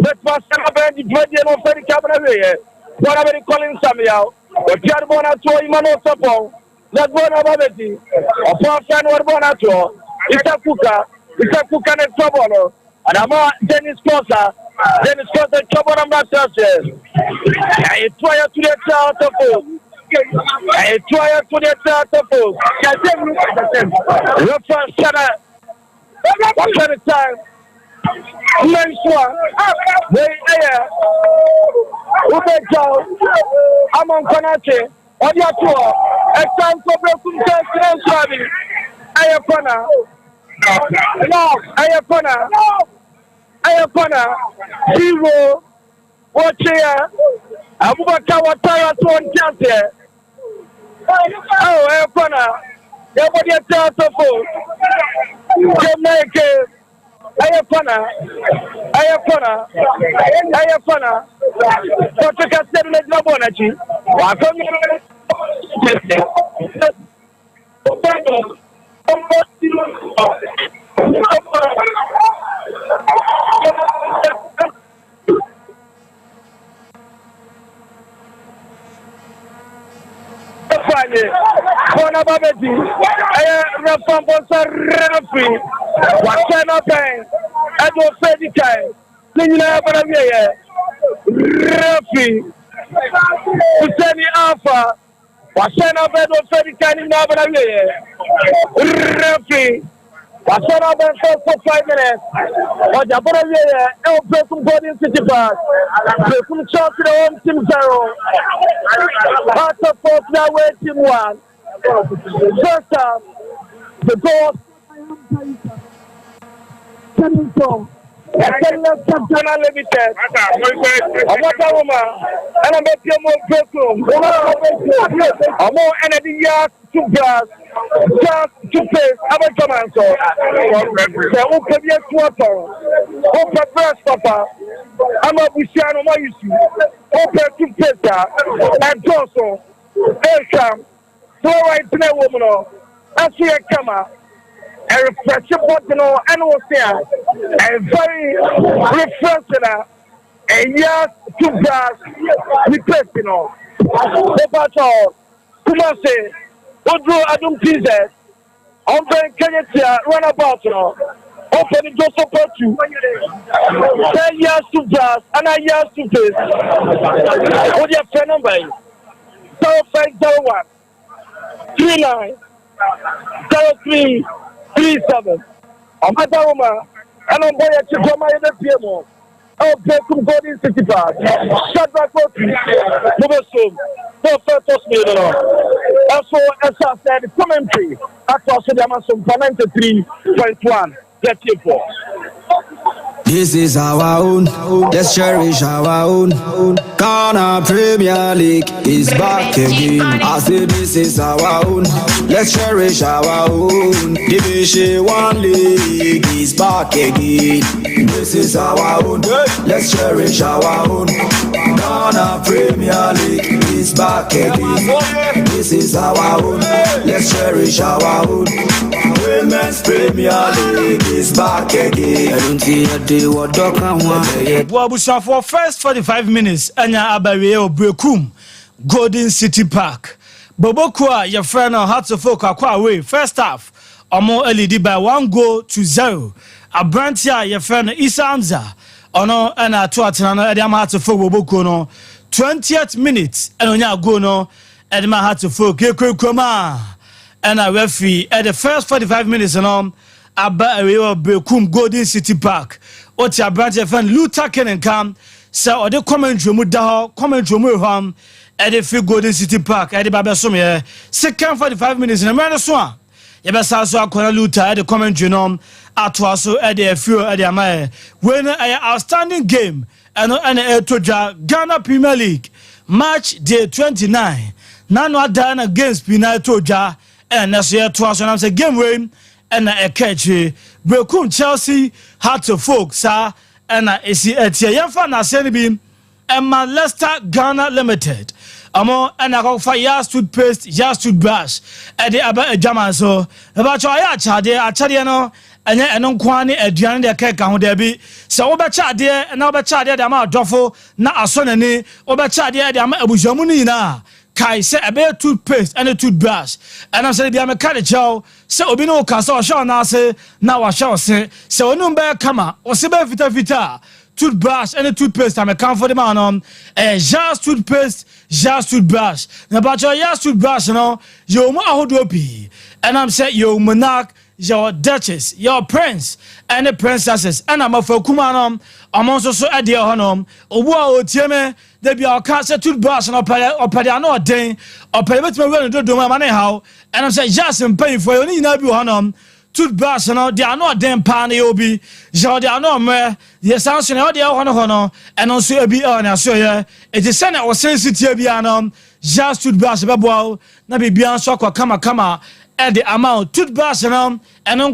that was the Brazilian of the Cabaret. Whatever they call him Samuel, but Jarbona to Imano Sapo, that one of Abeti, or Parsan or Bonato, it's a cook and a trouble, and I'm Dennis Costa, trouble on my churches. I try to get out of food. I try to get out of food. Reference Sana, what kind of time? I'm on Konache, on your tour, a time for Berekum Chelsea. Ayapana, zero, watch here. Abubakar Watara to one chance. Oh, Ayapana, everybody at the phone. Jamaica. Ayapana. Dr. Castel is no bonachi. Kona babeti, Rafa Rafi, Wakana Bang, Edo Fedikai, Nina Baravia, Rafi, Hussein Alpha, Wakana Bedo Fedikai, Nina Baravia, Rafi, Wakana Bang for 5 minutes, or Jabaravia, El Berekum Golden City Park, Berekum Chelsea 1 Team 0, Heart of Oak now way Team 1. First half, the goal coming from Captain Limited. I'm not a woman, and I'm a few more Berekum. I'm more energy yards to brass, just to face. I'm a command, so who can be a quarter? Who prefers Papa? I'm a Busiano, my issue. Open to Peter and Johnson. Welcome. So right now, woman, I see a camera, a refreshing button, and was there, a very refreshing, a yes to brass, replacing all. About all, Kumase, Odro Adam Pizet, on the Kenya runabout, open the door support you. 10 years to brass, and a years to face. What your phone number? 0501 39 0337. I'm a woman, and I'm going to come out of the PMO. I'll break from Golden City Park. Shut back up. Move soon. No first meal. Also, as I said, commentary across the Amazon 93.1. Get you for. This is our own, let's cherish our own. Ghana Premier League is back again. I say this is our own, let's cherish our own. Division 1 League is back again. This is our own, let's cherish our own. Ghana Premier League is back again. This is our own, let's cherish our own. Women's Premier League is back again. I don't see a day what Wabusa for first 45 minutes, Anya Abawe Berekum, Golden City Park. Bobokua, your friend on Hearts of Oak away. First half, Omo LED by 1-0. Abrantia, your friend Isa Hamza, Ono and a Tuatana, Adam Hearts of Oak Bobokono. 20th minute, and Onya Gono, Adam Hearts of Oak, Koma, and a referee at the first 45 minutes, and Abawe Berekum, Golden City Park. What's your brother friend Luther Ken come? So, or the commentary muda, commentary muham, at the Golden City Park, at the Babasome, second 45 minutes in a minute. So, Yabasa Kona Luther at the commentary nom, at also at the few at the Amae. When an outstanding game, and Toja Ghana Premier League, March day 29, none are done against Pina Toja, and that's year twice, and I'm saying game win. And a catch Berekum Chelsea Hearts of Oak, sir, and I see a Tiafa Nasenibim, Emma Leicester Ghana Limited. Amo ena ko fa Yas toothpaste, Yas toothbrush. E de aba adwama so. E ba cho aya achade no enye eno nkwa ne aduane de keka ho de bi. Se wo be cha de na wo be cha de ma adofo na asonani, wo be cha de ma abujamu ni na. Kai se ebe toothpaste and a toothbrush. And I'm saying, be a carry chow. Se obi no kasa o show na se na wa show se. Se onu be kama o se be vita toothbrush and a toothpaste. I'm a comfort man Yas toothpaste, Yas toothbrush. Na ba cho Yas toothbrush no yo mo ahodo pi. And I'm saying yo monarch, your duchess, your prince, and the princesses. And I'm a for kumanom. I'm also so at the honum. Obo tieme. There be our cancer toothbrush and opera no day, or permit me well to do my money how. And I'm saying, just in pay for you, no be honum. Toothbrush and all, they are not damn pan, they will be. They are not mere. The sounds in all the honor, and also be on. I show you. It is sent or sensitive, just toothbrush, babu, Nabi beyond shock or kama. At the amount toothbrush and on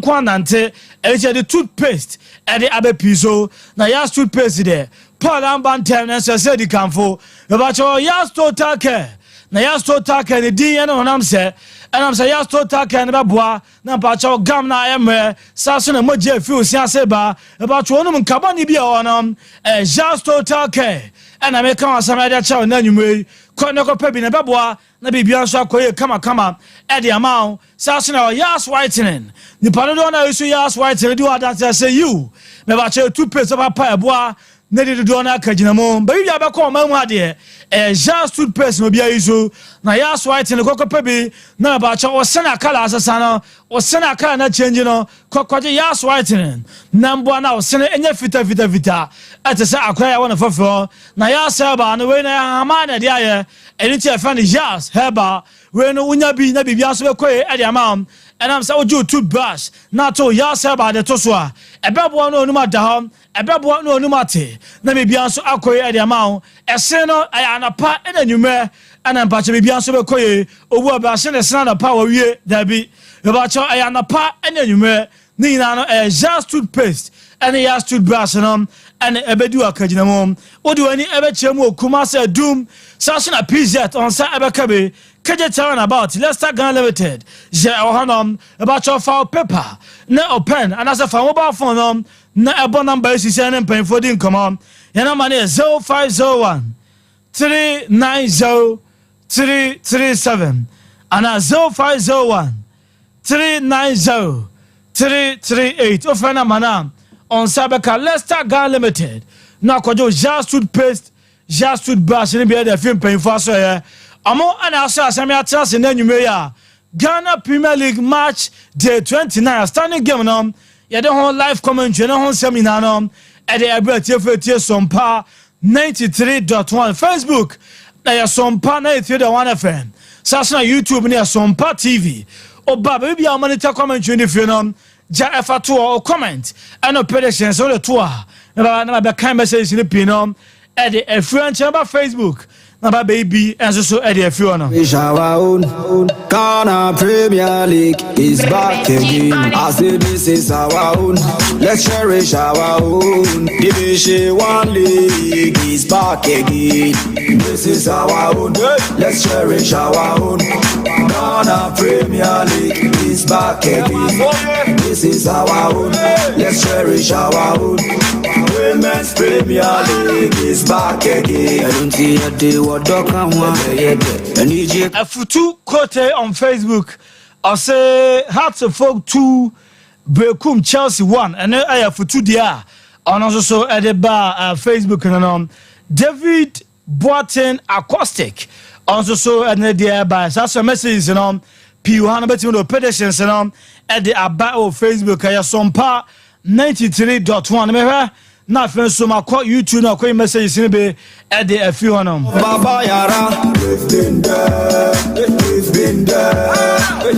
quantante, and the toothpaste at the abe piso. Now, Yas toothpaste there. Paul Ambanten and said the campo about your Yas total care. Na Yas total care, the D and I'm saying, and I'm saying Yas total care and Babois, Nampacho Gamna Emre, Sasson and Moje Fu Seba, about one of Cabani be on Yas total care. And I make come some other child, and you may Cornoco Pebin and Babois, Nabi Bianca Koye, come, at the amount, Sasson or Yas whitening. The Panadona is Yas whitening, do that say you. Never 2 pence of a pie bois. Nedi do na kajinamo baby abakọ mamu ade Yas toothpaste no bia iso na Yas white ne kokopebi na ba cha o sena kala asasa no o sena kala na change no kokwaje Yas white ne na mbo na o sena enye fita atese akwaya wona fofo na Yas heba no we na ama na de aye eni ti afa ne Yas heba we no unya bi na bibia so bekoye e de amam and I'm so you toothbrush na to Yas heba de to so a ebebo no onuma da ho ebebo no onuma te na bibia so akoye e de amam ese no ayanapa e na nyume ana mpache bibia so bekoye obu aba se ne sena na pa wa wie da bi eba cho ayanapa e na nyume ni na no Yas toothpaste and Yas toothbrush no and ebedu akajinamo odi wani ebechemu okuma se dum sasuna PZ on sa ebekabe keje telling about Leicester Ghana Limited je ohanom about your file paper na open and as a for mobile phone na ebo number is and pay for the come your number is 0501 390 337 and 0501 390 338 ofena manam on Sabeka Leicester Ghana Limited na kwajo Yas toothpaste Yas toothbrush ni be the film pay for so here amo ana aso asemi atrase na nyume ya Ghana Premier League match day 29 standing game no ye de ho live commentary na ho seminar no e de abrati fetie Sompa 93.1 Facebook na ya Sompa 93.1 FM sasa na YouTube na Sompa TV oba baby a monitor commentary ni fi no ja efa to o comment and no prediction so the to na ba kind message ni pin no e de a friend chamber Facebook na baby and so Eddie Fiona. Our own Ghana Premier League is back again. I say this is our own. Let's cherish our own. Division 1 League is back again. This is our own. Let's cherish our own. Ghana Premier League is back again. This is our own. Let's cherish our own. Women's Premier League is back again. I don't see a day what a futu quote on Facebook. I say Hearts of Folk 2 Berekum Chelsea 1 and I have futu dia on also at the bar Facebook and David Boateng acoustic also at the bar that's a message you know P1 between pedestrians and at the about Facebook I Sompa 93.1 na friends so my call YouTube na call message in be at the few on Baba Yara we've been there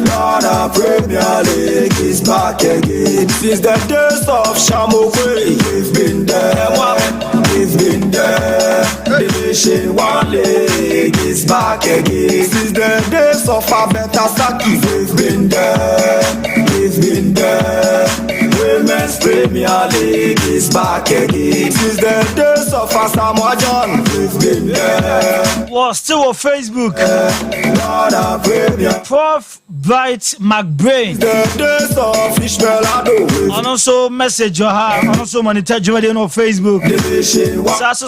Ghana Premier League is back again since the days of Shamokwe we've been there Division 1 League is back again since the days of Abeta Saki we've been there Women's Premier Premier League is back again. Since the days of Asamoah Gyan, we've been there. Was still on Facebook. Ghana Premier. Prof Bright McBrain. The days of Ishmael Ado. And also message you have. And also monitor you on Facebook.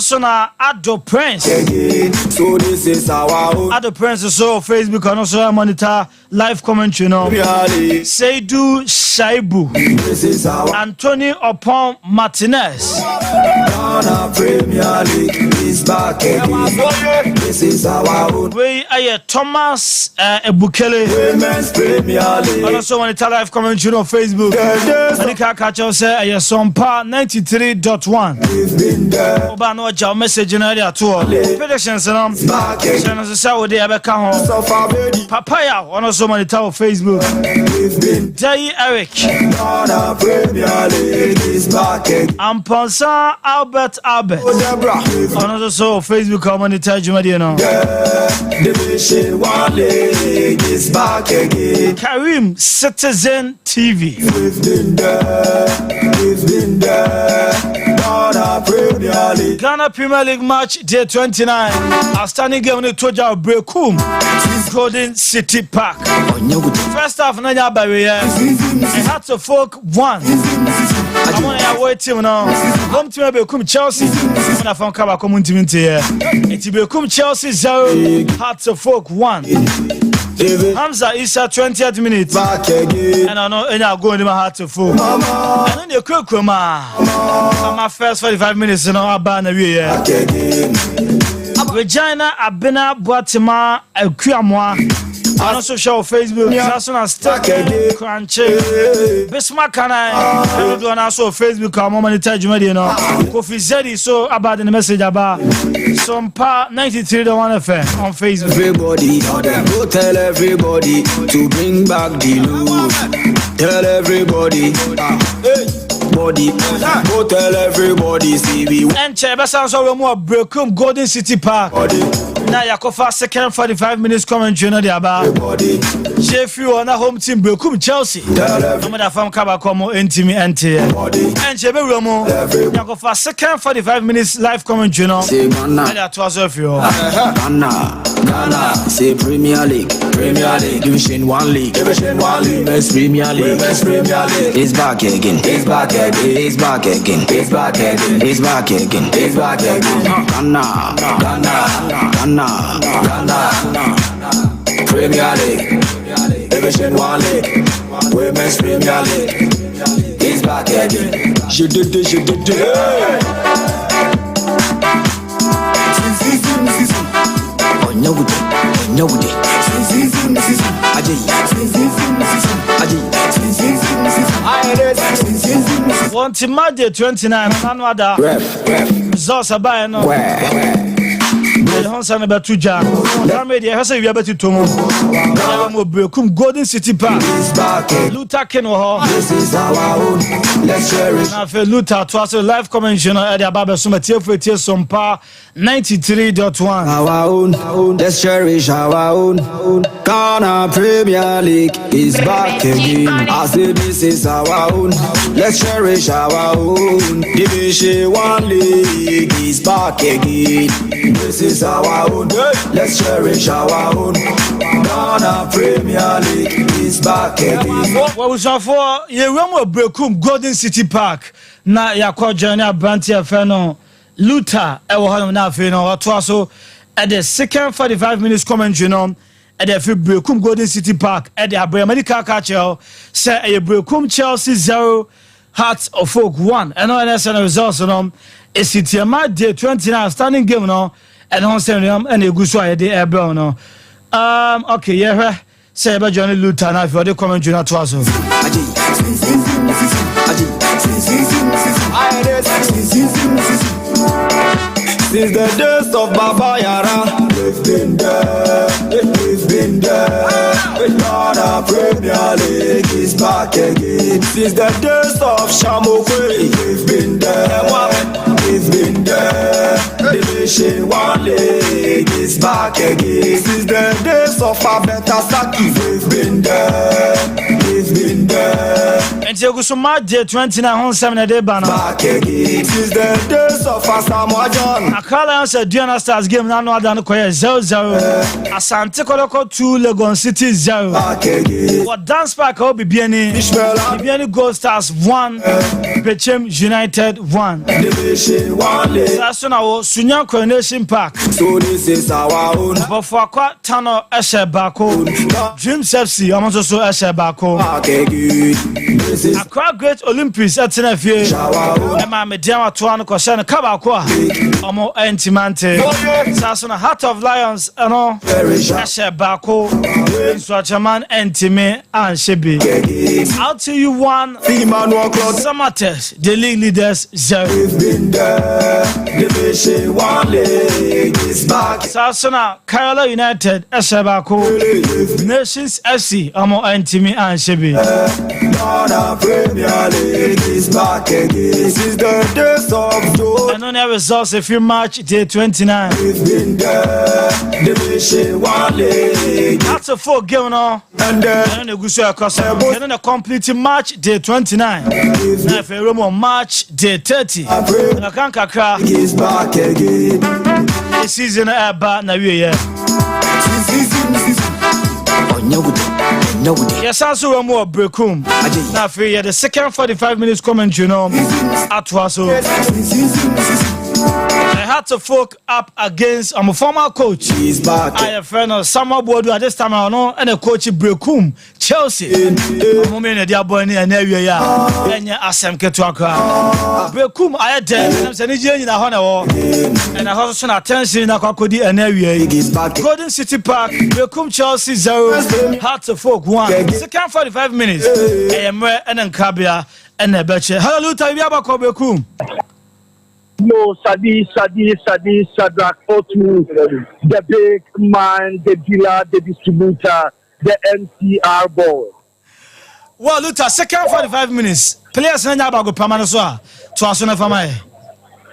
So na Ado Prince. So this is our own. Ado Prince is so on Facebook and also monitor live commentary. You know. Seydou Shaibu. This is our Anthony Opon Martinez. Ghana Premier League is back again. This is our own. We are Thomas Ebukele. Women's Premier League. And also monitor live commentary on Facebook. Manika Kacho say Sompa 93.1. We've been there. Oba no jaw message in area to all. Predictions no. Back again. So say we dey abeka ho. So far, baby. Papaya on also monitor on Facebook. We've been Day Eric. Ghana Premier League is back again. Amponsa Albert. Deborah. On also Facebook on monitor Jumadi no. Division 1 League is back again. Karim Citizen TV. We've been there. We've been there. Ghana Premier League. Ghana Premier League match day 29. Outstanding game on the Toja Berekum. Golden City Park. First half Nanya Barrier. Hearts of Folk 1. I'm on a away team now. Home team Berekum Chelsea. I'm on a phone cover community here. It's Berekum Chelsea 0. Hearts of Folk 1. Hamza Issa 20th minute. Back again. And I know any go in my heart to full. And then you cook my first 45 minutes in our banner here. Back again. Regina Abena Boatima Equiamwa. And also show Facebook. That's on Stack Crunchy. Bismarck and I do also Facebook. I'm on the tag you know. Kofi Zedi so about the message about Sompa 93.1 FM on Facebook. Everybody, go tell everybody to bring back the love. Tell everybody, body, go tell everybody, see we. And Cheba sounds so more Berekum Golden City Park. Now Yakofa second 45 minutes commentary on the about. Jeffrey on a home team Berekum Chelsea. I'm gonna from Kabakomo Intimi NT. And Chebe Romo Yakofa second 45 minutes live commentary on. Say Ghana, that was of you. Ghana, say Premier League, Division 1 League, Women's Premier League, it's back again, it's back again, it's back again, it's back again, it's back again, it's back again. Ghana, Premier League, Division 1 League, Women's Premier League, it's back again. Je did it. One to Monday 29 Anwada results are buying no Honsan about 2 jam. Media has a better to Berekum Golden City Park. Luther Keno. This is our own. Let's cherish. Now for Luther to us a live comment at the Baba Sumatia for Sompa 93.1. Our own. Let's cherish our own. Ghana Premier League is back again. I say this is our own. Let's cherish our own. Division 1 League is back again. This is our own. Let's cherish our own. Ghana Premier League is back again. What was our for? You remember Berekum Golden City Park? Na yakwa journey Branty Afeno Luther. Ewo hano na afeno. Watu at the second 45 minutes commentary on. At the Berekum Golden City Park. At the Abraham Medical Catcher. Say a Berekum Chelsea 0. Hearts of Folk 1. And all the results on. It's a match day 29 standing game no. And on Saturday and a good sway the airborne no. Okay, yeah. Say about Johnny Luther now for the commentary not was. Since the days of Baba Yara, we've been there. Ghana Premier League is back again. Since the days of Shamokwe, we've been there. Division 1 League is back again. Since the days of Abeta Saki, we've been there. And you so match day 29 on 7 day banner. Back again. Since the days of Asamoah John. Akala answer Diana Stars game na no adan ko 0-0. Asante Kotoko 2 Legon City 0. Back again. What dance park o bibiani. Bibiani Gold Stars 1. Berekum United 1. Division 1. That's now Sunya Coronation Park. So this is our own. But for Aqua Tano Eshe Bako. Dreams FC Amonso so Eshe Bako. Back again. This is Aqua Great Olympics at Tenefie. Emma Mediama Tuano Koshana Kabakwa. Omo Entimante. Sasuna Heart of Lions and all. Eshe Bako. Swachaman Entime and Shebi. I'll tell you one. Samatesh, the league leaders 0. We've been there. Division 1 league is back. Sasuna Kerala United Eshe Bako. Nations FC Omo Entime and Shebi. Ghana Premier League is back again. This is the days of gold. And on the results if you match day 29. We've been there. Division 1 league. That's a 4 game now. And And then the complete match day 29. Now if you match day 30. I can't kakra. is back again. The season about na we here. Yes, also we more Berekum. Now for the second 45 minutes commentary now. At was I had to folk up against a former coach. He's back. I have friend of Summer Board at this time I know and a coach Berekum Chelsea. Moment the boy near area. Enya Asem Ketwaka. Berekum I had them say Nigeria in a honor and I also shown attention in a Kokodi and area. Golden City Park, Berekum Chelsea 0, Heart to Folk 1. Second 45 minutes. I am where and Kabia and a betcha. Hallelujah, Yabako Berekum. No, Sadi, Shadrach, Otu, the big man, the dealer, the distributor, the NCR boy. Well, look at second 45 minutes. Players na nyaba go permanent so to aso na fama e.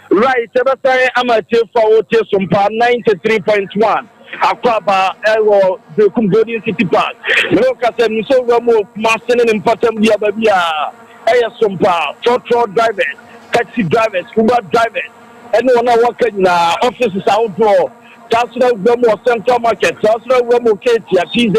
Right, every amateur for Sompa 93.1. Akwaba Ewo Berekum Golden City Park. No kase miso ramo master in important dia babia. Eya Sompa, truck drivers, taxi drivers, Uber drivers. Anyone working in offices outdoor. That's not Ramo Central Market. That's not Ramo Katie at TZ.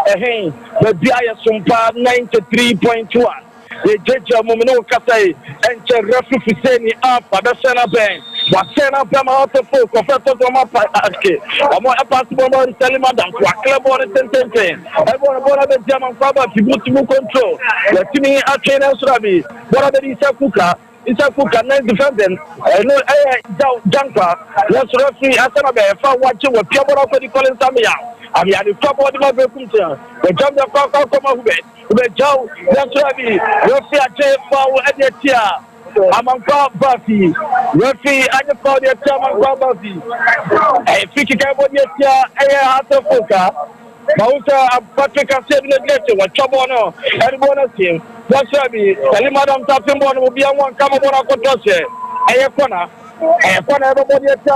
Hey, the Bia Sompa 93.1. The judge Momino Kasai and Refu Fuseni up at the Sena Bank. What Sena Bama out of folk of Fatoma Paske. I'm more a possible on telling Madame to a club on the sentence. I want to go to the German Faba to control. The Timmy Achain Srabi. What are the Isakuka? Isakuka, 9 defendants. I know Janka. Let's referee Asana for watching what people are calling Samia. I mean, the top of the Berekum, the jump the Cock of it. The Joe, that's Rabi, Rafi Ache, and the Tia, among Buffy, Rafi, and the Paul, the Chaman Buffy. A Fiki Cabodia, a Heart of Foka, Mausa, Patrick, and 7 letter, what Chabono, and bonus team. That's Rabi, Madam Tapimon will be on one come on a controversy. A corner, everybody at the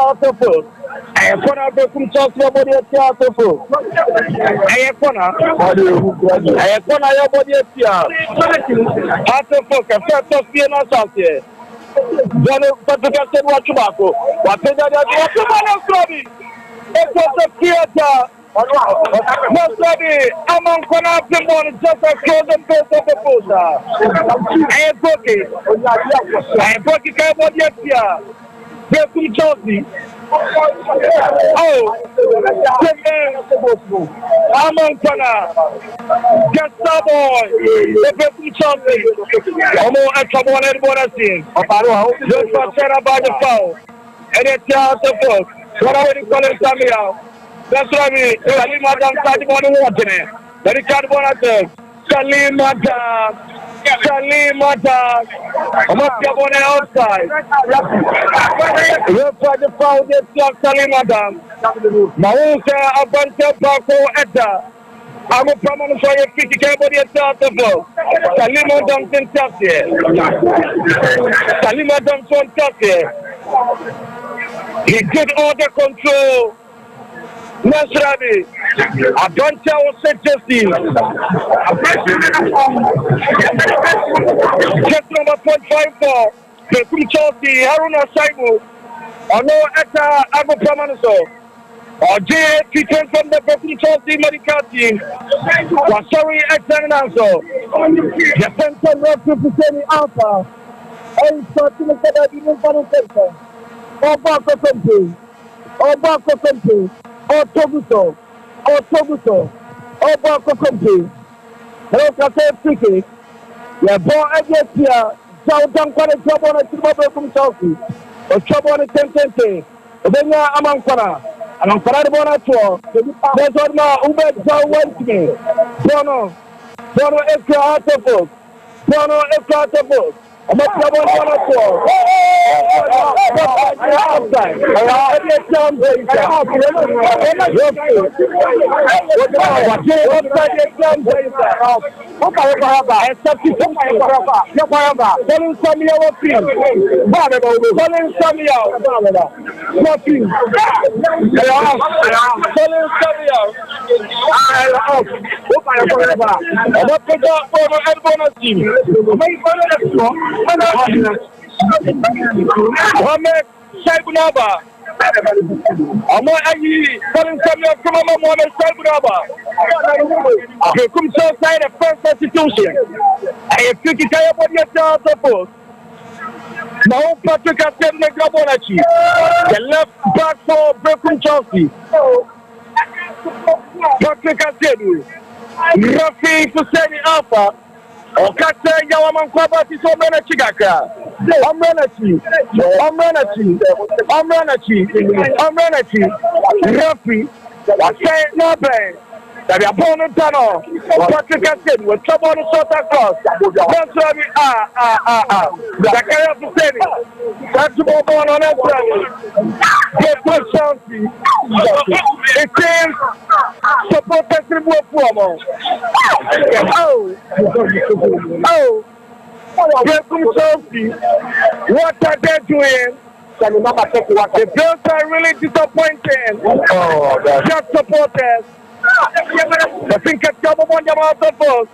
I have one of the Chelsea body at Tiago. I have one of your body at Tiago. After focus, first of Vienna South here. Then, Patrick said, what tobacco? What did I do? It was a theater. Most of it, among Conapimon, just a close the face of the poster. I have Pocky. I have Pocky Carbon yet here. Berekum Chelsea. Oh, Amon Pana, Gustavo, the Berekum Chelsea. Omo Ekabon and Bonasin. Just for Sarah by the foul. And it's out of book. What are we calling Samuel? That's what I mean. Salim Madam Sadimon watching. Very carbon. Salim Madam. I'm on the outside. Look for the foul, Salim Madam. Mausa, Abante, Bako, Edda. I'm a permanent for your 50 Cambody at the Salim Madam Kentucky. Salim Madam Kentucky. He did all the control. Nasrabi, I don't tell what said Justin. Just number 0.54, Berekum Chelsea, Haruna Saibu, no Eta Abu Pramanaso, or J. Peter from the Berekum Chelsea medical team, was sorry, Eta Nanso, the center not representing Alpha, and starting to get a different center, or Bako Company. Otoguso, Obako Company. Hello, Kate Friki. Yeah, born against here. Southern Quality trouble on the Berekum Chelsea. Or trouble on the 10. Then you are Amankara. And I'm Parabona tour. There's one more Uber Joe Wednesday. Bono extra out of book. I'm not trouble on the tour. Outside. Saibunaba. I'm not calling Samuel from Mohamed Saibunaba. Berekum Chelsea the first institution. I think it's a body of support. Now Patrick has said Negrabonachi. The left back for Berekum Chelsea. Patrick has said Rafi Fuseni Alpha. Okate Yawaman Kwabati so many chigaka. Omrenachi. Rafi. Say no play. That we are born in tunnel. Patrick has said with trouble on the short across. That's why we the carry of the city. That's the born on that. Get to Chelsea. It seems supporters remove promo. Berekum Chelsea. What are they doing? The girls are really disappointing. Just supporters. I think it's double one out of us.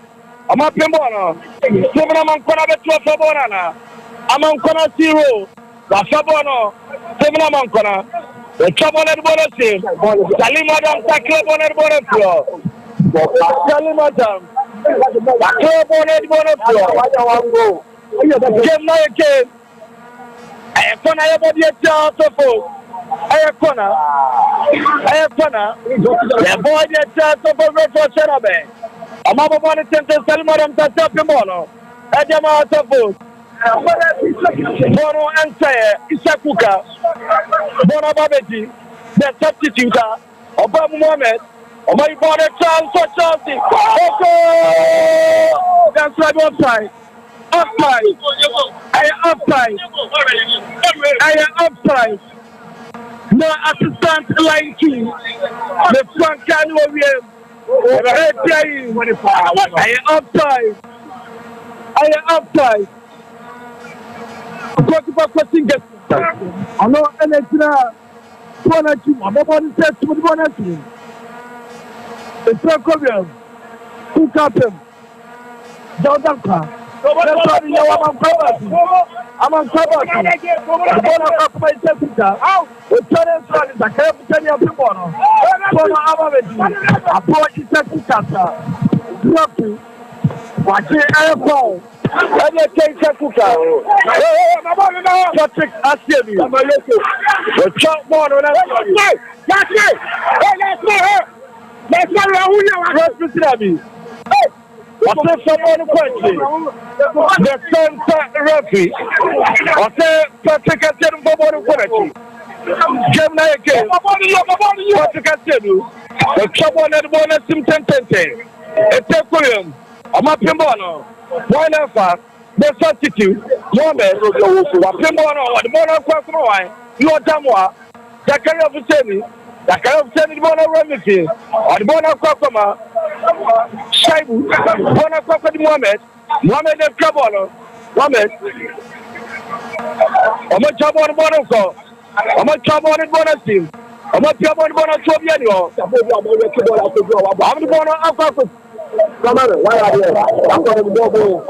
I'm up in Bono. Seven among Kona to Bonana. Among Kona 0. Wasabono. Seven among Kona. The trouble at Bonasim. Salimadam Takla Bonnet Bonnet. Salimadam. Takla Bonnet Bonnet. Game now again. I have fun. I have a chance of us. I have fun. The boy that chance of a red for Sherabe. I'm up on the center, Salmadam Tatapimono. I am out of both. Bono and Sayer, Isakuka, Bono Babeji, the substitute, Obama Mohamed, or my border child for Chelsea. That's right, offside. I am offside. No assistant line team. The Frank can William. I am offside. Goalkeeper crossing gets. I know anything. One team. I'm about to say to one team. The Berekum. Who got him? Jordan. I'm on cover. I'm on cover. I said someone question. The center referee. I said Patrick has said someone question. Game night again. Patrick has said the trouble on the ball is Sim 10. It's a William. I'm up in Bono. Why not? The substitute. Mohamed. Wapimbono. The Bono Kwakuma. Lord Damwa. The carry of the semi. The carry of the Bono Remedy. Or the Bono Kwakuma. Shaibu, Bona Kwakwa Mohamed the trouble. Mohamed. I'm a trouble on Bonoko. I'm a trouble on the bonus team. I'm not your one to be anymore. I'm the one of come on, why are you? I'm going to go.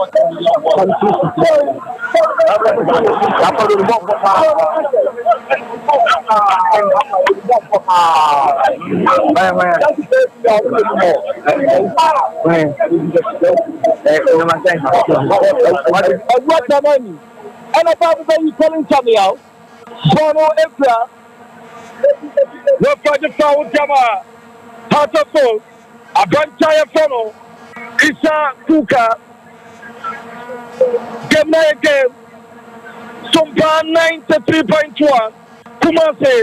What the money? And about you calling somebody out? Bono Efra. No project for Jama. Part of food. A grandchild funnel. Isa Kuka. Game night game. Sompa 93.1. Kumase.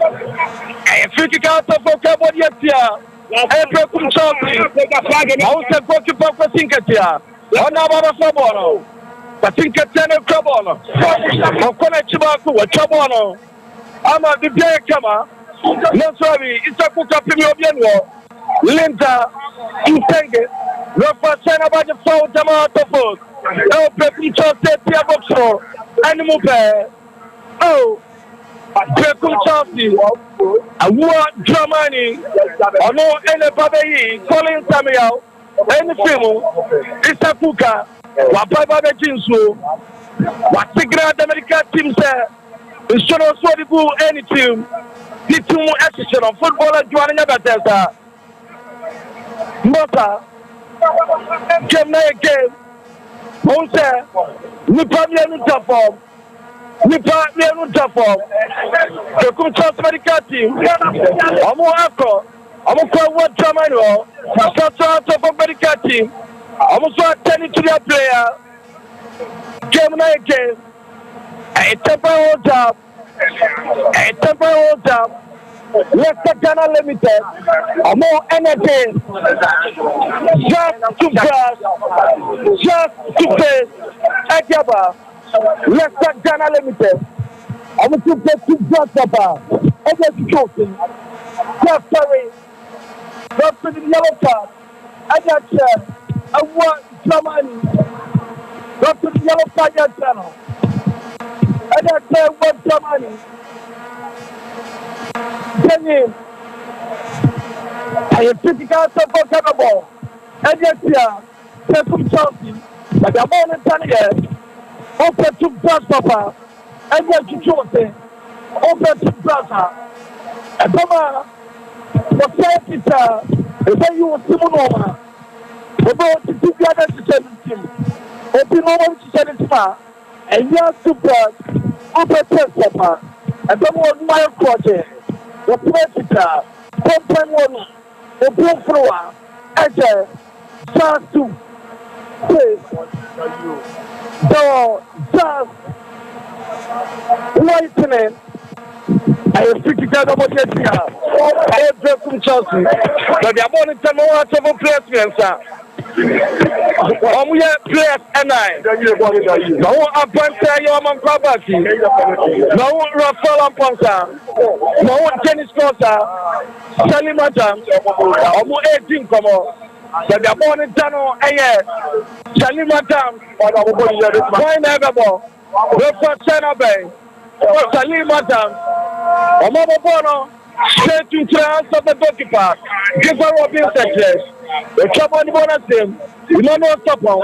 A free out of Cambodia. Berekum Sompa. I was a goalkeeper for Sinkatia. On our Sabono. But Sinkatana Crabono. Okona Chibaku, a Chabono. I'm at the Berekum. No, sorry, it's a cook up in your Linda, Intenge, Rafa about the phone, Tomato food. No, Berekum Sompa, Tiaboxo, Animal Bear. Oh, Berekum Sompa, a war Germany, or no, any Baby, calling Samuel, any film, it's a Kuka, what Baba Jinsu, what Tigra, the American team said, it's not so good, any team. The two assistant of football and Joanna Batesa. Mota game night game. Monte Nipa Uniform. The Berekum medical team. Amo Ako. Amo what Germany. Of medical team. Amo so attending to their player. Game night game. A temporary job. Let's Ghana Limited. More energy. Just to pass. Just to face. Ekaba. Let's Ghana Limited. I'm going to pay to just about. Joking. Just sorry. Not for the yellow card. I got you. I want Germany. Not for the yellow card channel. I got you. What Germany. Benin, I am physical support capable. And yes, Berekum Sompa, but I'm on the channel. Open to Brass Papa, and yes, you choose. Open to Brassa. And come on, the first is when you will see Monoma. About to do the other to 17. Open over to 75. And yes, to Brass. Open to Papa. And come on, my project. The president, Pompen one, the Blue Eje, just to face the just lightning. I am speaking about the Berekum Sompa, but the morning time I want to players. We have players and I. No one Aponsa, your man Kabaki. No one Rafael Aponsa. No one tennis courser. Sally Madam. Omo 18 come on. But the morning channel, Sally Madam. Why never more? Rafael Senabe. Sally Madam. Omo Bono. Straight to the hands of the goalkeeper. Give her Robin Secretary. The trouble on the bonus team. You don't know stop on.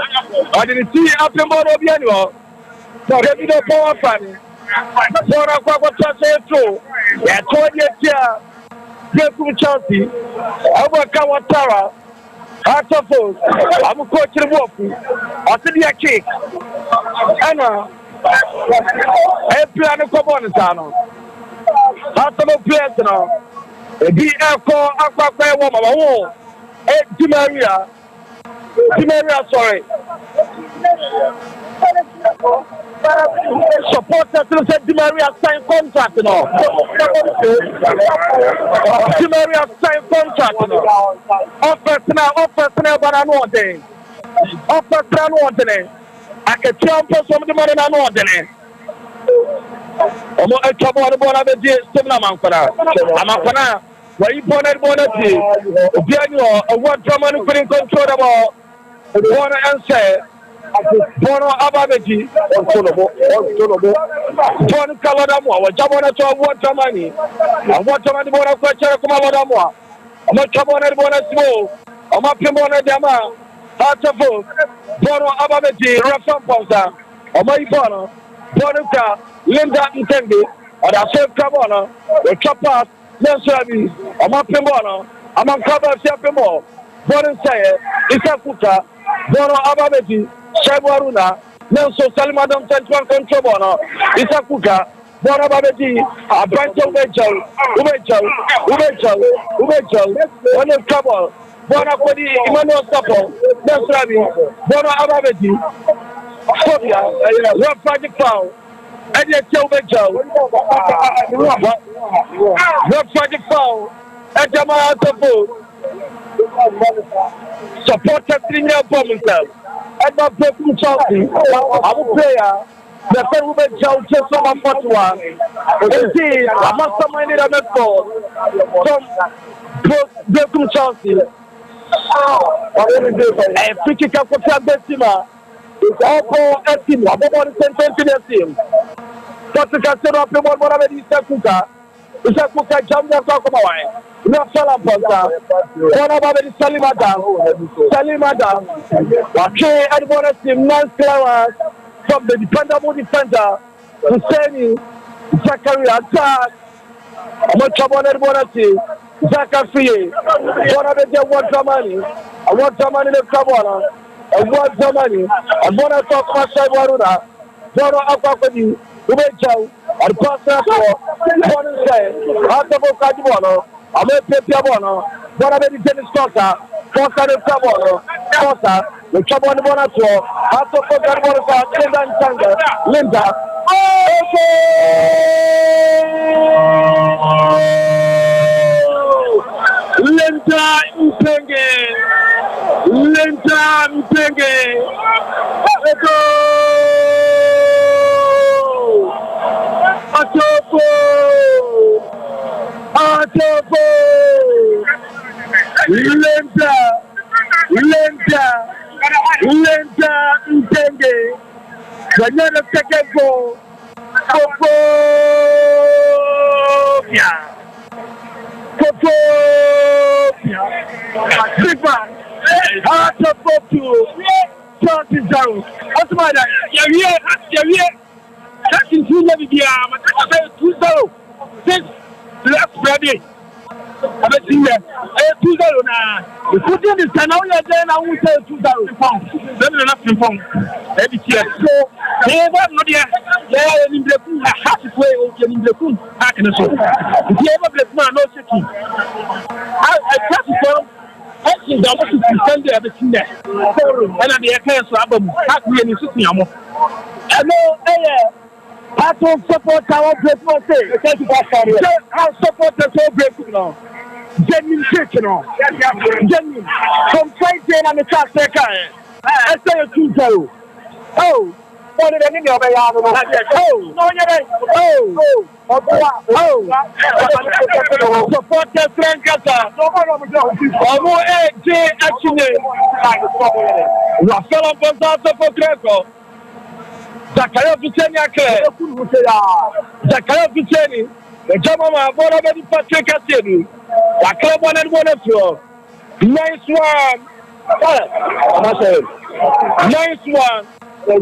I didn't see up in board of Yanual. So they did a power fan. So I got transfer through. Yeah, 20 years. Berekum Sompa. I will come with Tara. I'm coach the wolf. I'll see the kick. Anna. I plan to come on the channel. After the players now. The echo Aqua woman. Di Maria, sorry. Supporters said Di Maria signed contract now. Di Maria signed contract now. Offers now, but I know day. Offers now, no day. I can jump for some of the money I know day. I'm a trouble on the board of the Stimna Mankana. I'm a pana. Where you born at Bonati? Daniel, what German couldn't control the ball. One and say, Bono Ababeji, on Solobo, John Caladamo, Jamona to Watermani, and Waterman Bona Kachakamalamoa, a Machamona Bona Smo, a Mapimona Dama, Hatafo, Bono Ababeji, Rafan Ponsa, a Maibona, Bonuka, Linda Intendi, and a Safe Cabana, the Chapas, Nansabi, a Mapimona, a Mancaba Sapimo, Bono Saye, Isakuta, Bono Ababeji. Shabaruna, Nelson Salimadam Central Control Bono, Isakuka, Bona Babeji, a branch of Ubechel, one of trouble, Bona Kodi, Emmanuel Sapo, Nasrabi, Bona Ababeji, Sophia, Rob Project Foul, and yet Ubechel, Rob Project Foul, and Jamal Sapo, supported 3-year performance. And my Berekum Chelsea, I'm a player. The third woman Chelsea, so I'm 41. Indeed, I must have minded a netball from Berekum Chelsea. And free kick up for Benzema. It's all for a team. I'm about the team. But the Casino of the one, whatever is Isakuka jammed up talk about not Salapasa. One about the Salimada. Okay, and one of the non-clearers from the dependable defender, Hussein Zakaria attack. Much about it, one of the Zakafi. One of the Watermani. I want Zamani the Kabana. I want Zamani. I want to talk about Savaruna. One of Akapadi. Ubechau, and Pastor, one say, Atabo Kajibono, a Pepiabono, one of the tennis Costa, Costa de Sabono, Costa, the Chabon Bonato, Atabo Kajibono, Linda, Linda Mpenge, Atopo! Linda Ntenge. Banana second goal. Big man. Atopo to 20-0. What's the matter? You're that's in 2-0. Since last Friday, I've seen that 2-0 now. The footing is now then I will say 2-0. Then enough in phone. Every year. So, they have not yet. They are in Berekum. I have to play in Berekum. I can show. If you ever bless man, no shaking. I trust you. I think that was to send there everything there. And at the account, so I'm not really sitting. Hello, I don't support our Berekum. I support the whole Berekum now. Genuine chicken on. Genuine. From Friday and the South Africa. I say a 2-0. Oh. What did I mean? Oh. No, oh. Support the friend Kata. Oh, AJ actually. Rafael Bonzato for Greco. Zakaria Vicenia. Zakaria Viceni. The German board of the Patrick Cassidy. The club one of you. Nice one. Nice one. Oh. I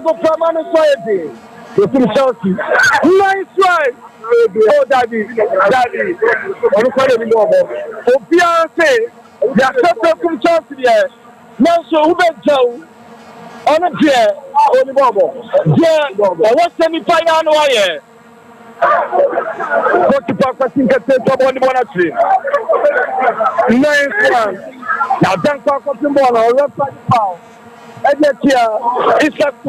go permanent society. Nice one. Oh, Daddy. Obiance, they are Berekum Chelsea here. Now, so Ubechau, on a chair, on the bubble. Yeah, what's semi-final wire? What the Papa think I said about the monetary? Nice one. Now, don't talk about the ball or left by the foul. And yet, here, it's like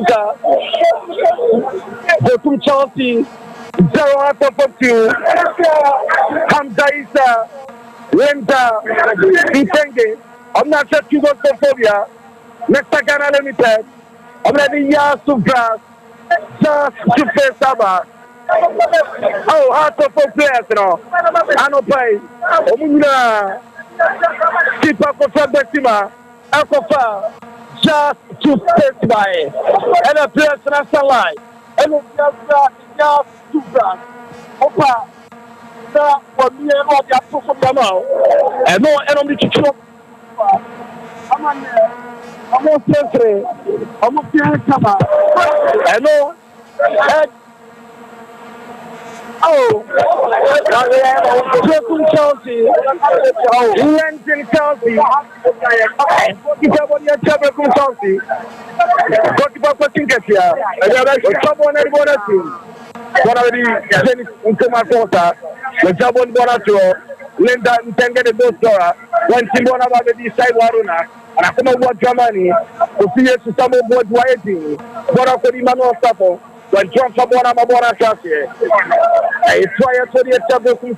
Berekum Chelsea. 0 out of 2. Hamza Isa, Linda, Itenge. I'm not sure you got Sophia. Next Ghana Limited. I'm ready Yasu Brass. Just to face Saba. Oh, heart of players, no. I don't pay. Omuna. Keep up for Betima. Alpha. Just to face by. And a player national line. And just to brand. Opa. Now, for me, and what you have to from Yamal. And no enemy to chop. I'm on there. I'm on Century. I'm on Piankama. And no. Oh, Berekum Chelsea, Lenton Chelsea, Berekum Chelsea, goalkeeper for Tinketia, and the other someone at the team. One of the Nkuma Costa, the Jabon Bonato, Linda Ntenge the Bostora, when Timona Baby Side Waruna, and I come over Germany to see us to some of what waiting. What for the Manuel Sapo. When John Fabona Mabona Chassi, I try to the Berekum.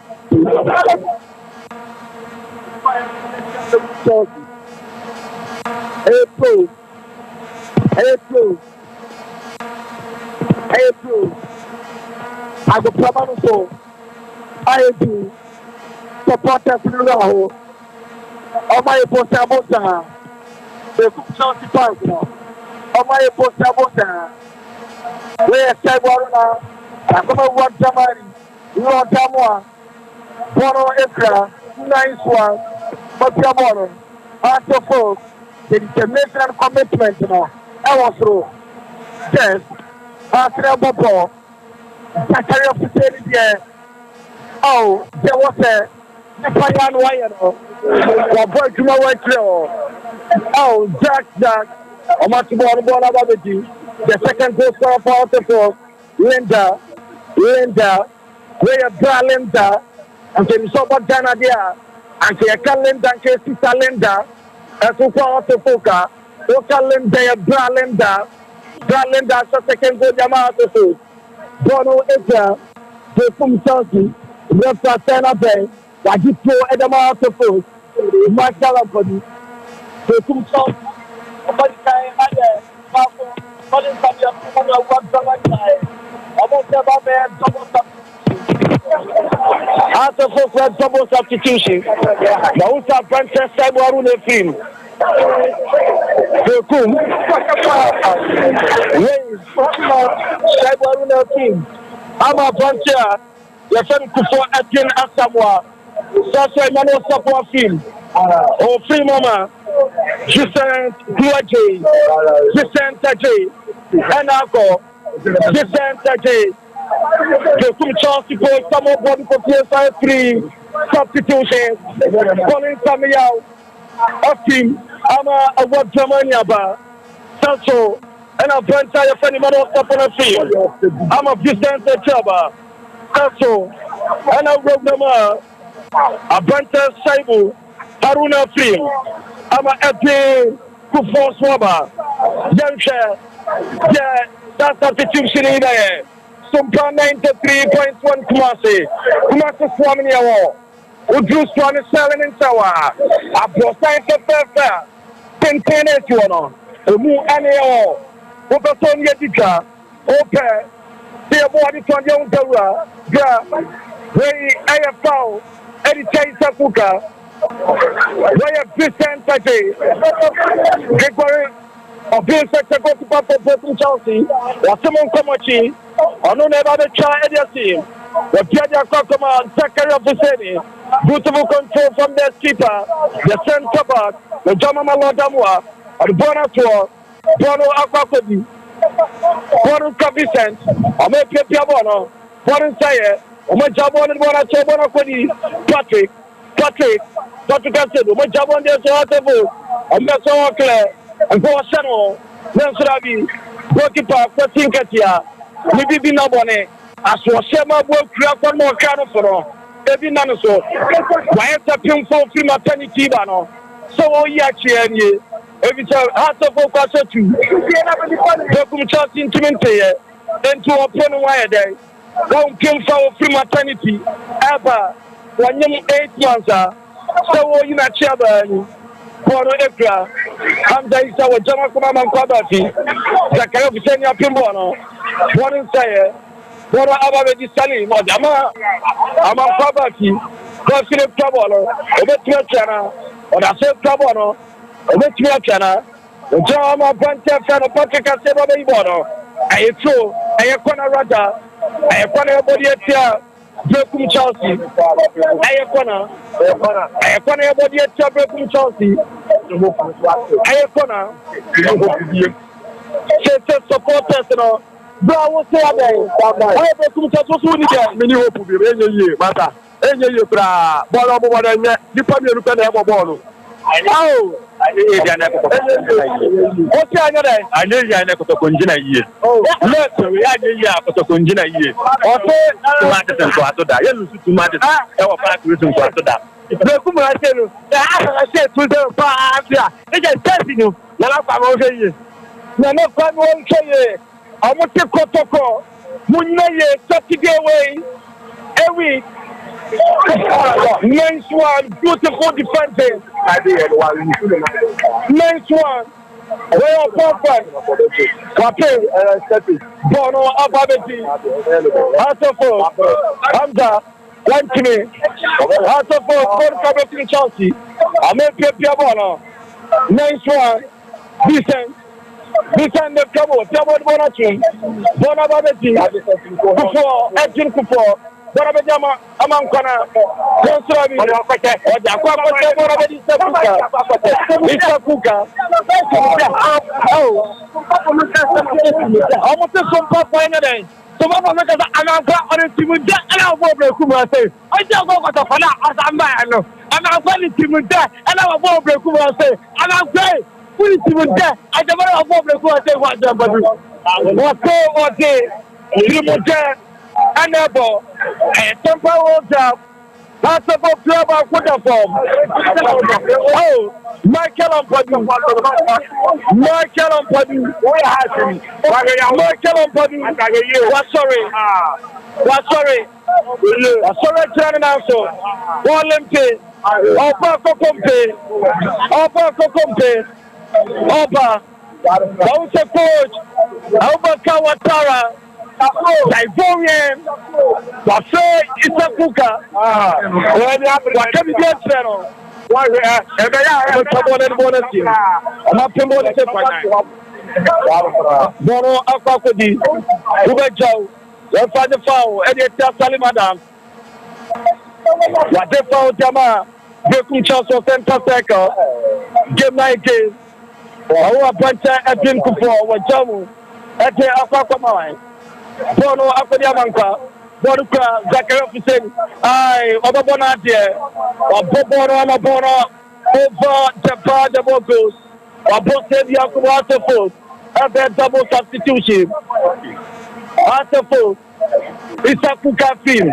April. I go Pramano, I do supporters in Raho. On my Postabota, the Chelsea Park, on my Postabota. Where Saibona, I come over Jamari, Lord Damwa, Bono Ekra, nice one, Matiamono, Arthur Folk, the determination and commitment, I was through. Yes, Arthur Bobo, Sakari of the city there. Oh, there was a Payan Wayano, or Berkuma White. Oh, Jack, Omatibon Bonababi. The second goal scorer for Arthur Linda, where Bra Linda, and then Sompa Dana there, and the Linda and Sister Linda, as we call Arthur Foka, Oka Linda, Bra Linda, so second goal Yamato, Bono Ezra, Berekum Chelsea, Refa Sena Bay, Wajito Edama Arthur Marshall Body, Berekum Chelsea, Obadikai, Calling from your double substitution. Mausa Princess Saibaru ne film. Berekum. Saibaru ne film. Ama Pancha. Yafen Kufo Atin Asamoah. Sasa Emmanuel Sapwa film. Oh, free mama. Justin Guaje. Justin Taje. And Uncle. Justin Taje. Berekum Chelsea goal. Some of one for 3 substitutions. Calling Samuel. Of team. Ama a what Germany about. Sancho. And a branch I have Emmanuel Sapwa field. I'm a Justin Taje. Sancho. And a road number. A branch Saibu. Haruna Film, Ama Epi Kufo Swaba, Yansha, yeah, that's substitution in there. Sompa 93.1 Kumasi Swami Awo, Udru Swami Selling in Sawa, a Brosai Fair, 10 you know, Mu Aneo, Operation Yedika, Ope, the body to young Dura, Ray AFO, Eddie Sapuka. Where Christian Taje, Gregory, or Bill Sector go to Papa Berekum Chelsea, or Simon Komachi, or no never the child at your team. The Piadia Kokoma and Sakari of the City, beautiful control from their keeper, the centre back, the Jamama Lodamwa, or the Bonato, Bono Aquapodi, Bono Vicent, or maybe Piabono, Bono Sayer, or my Jabon and Bonato Bonacodi, Patrick. Patrick Casedo, my job on the table, and that's all clear. And go channel, then should I be goalkeeper for Tinketia, maybe Nabone, as was Shema work one more kind of for every none so. Why is the pin for free maternity bano? So, Yachi, every time after focus to Berekum Chelsea intimate, then to open wire day, don't pin for free maternity, ever. 8 months, so you not Chabani, Bono Ekra, Hamza our Jama Command Quabati, Zakara Pisania Pimbono, one in Sayer, Bora ababeji sali mo jama ama kwabaki ko sire trouble no obetumi atwana oda se trouble no obetumi atwana jama bante fa no patika se ba be bono ayeto ayekona rada ayekona body etia Berekum Chelsea ayekona body etia Berekum Chelsea ayekona se supporters no bra wo say abeg I Berekum Chelsea so ni there mini hope bi enye yie mata enye yie bra ball obo bodo nye dipa mi eruka na ebo ball awo anye dia na ko o ti anya dai anye dia na ko to konjina yie let we anye yie akoto konjina yie o se tomate so atoda ye lu tomate e wo pa ku so atoda Berekum ra se no a se tu de pa afia e je test no na la pa mo se yie na na pa mo se yie amote kotoko munye Saturday way every men's one beautiful defense men's one way of perfect wape bono ababeti atofo hamza wantini atofo for Berekum Chelsea amepia bono men's one decent the trouble, Bonachim, Bonababeti, Kufor, Edgin Kufor, Bonabajama, Amankana, Constravi, Bonabedi Sakuka, almost some pop day. So, Mama, I'm on a team with that, and I'll go Berekum. I say, I don't go to Fana as I'm man. And I'm going to team with that, and I'll go Berekum. I say, and I'm great. Even there, I never have to say what them but what go or day, and able a temporal job. That's about club form. Oh, Michael and Padu, where has him? Michael and Padu, what's sorry, turning out so. Olympic, Opa Oba, Bausa coach, Oba Kawatara, Ivorian, Wafe Isakuka, what can you get channel? Why, I'm not promoting the Bono Akakodi, Ubejo, your father foul, Eddie Salimadam, what they found Jama, Berekum Chelsea Center Circle, game night game. Our bunch of Edgin Kufor, what Jamu, Ete Akakama, Bono Akodiamanka, Boruka, Zachary Hussein, I, Obabona dear, or Bobono Amabono, over the bar the Bogos, or Bosse the Akuata Foot, and then double substitution. After foot, Isakuka film,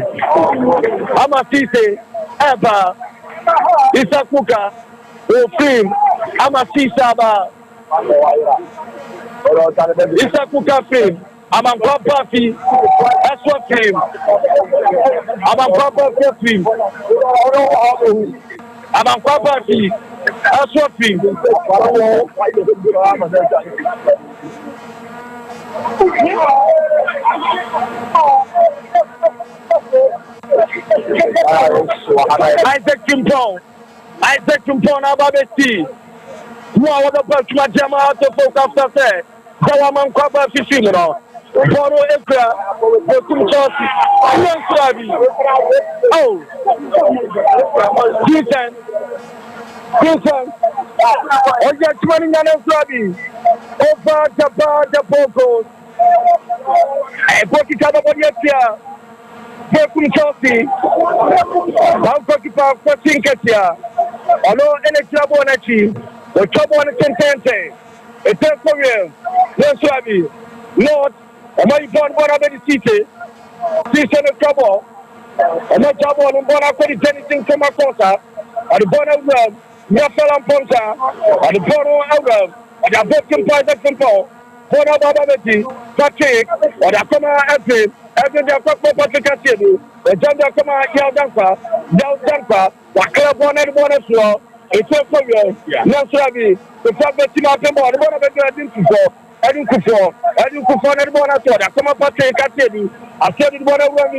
Amasise, Eba, Isakuka, film, Amasisa. Isakuka film, Amankwa film, Aswa film, Amankwa film, Amankwa film, Aswa film. Isaac Kimpon, Ababesti. Who are the best Majama out of folk after that? Dawaman Kwaba fishing, you know. Bono Ekra, Berekum Chelsea, oh, Decent, oh, you're 20 minutes ready. Over the bar, the Bogos. I put it out of the Berekum Chelsea, I'll put it out for Tinketia. Although any trouble on a team, the trouble on a contente, a temporary, no Swabi, Lord, and my born one of the city, season of trouble, and no trouble on one of the anything from my quarter, and the born of love, Yafalam Ponta, and the born of love, and the Berekum Private Simple, born of Ababeti, Patrick, or the Koma Edwin, Edwin, the Papa Patrick, the Janda Koma Yal Wakala born and born as well. It's a problem. Naturally, the fact that you have been born, one of the things for Eddie Kufor and Bonator, a come up at Catedi, I said it one of them,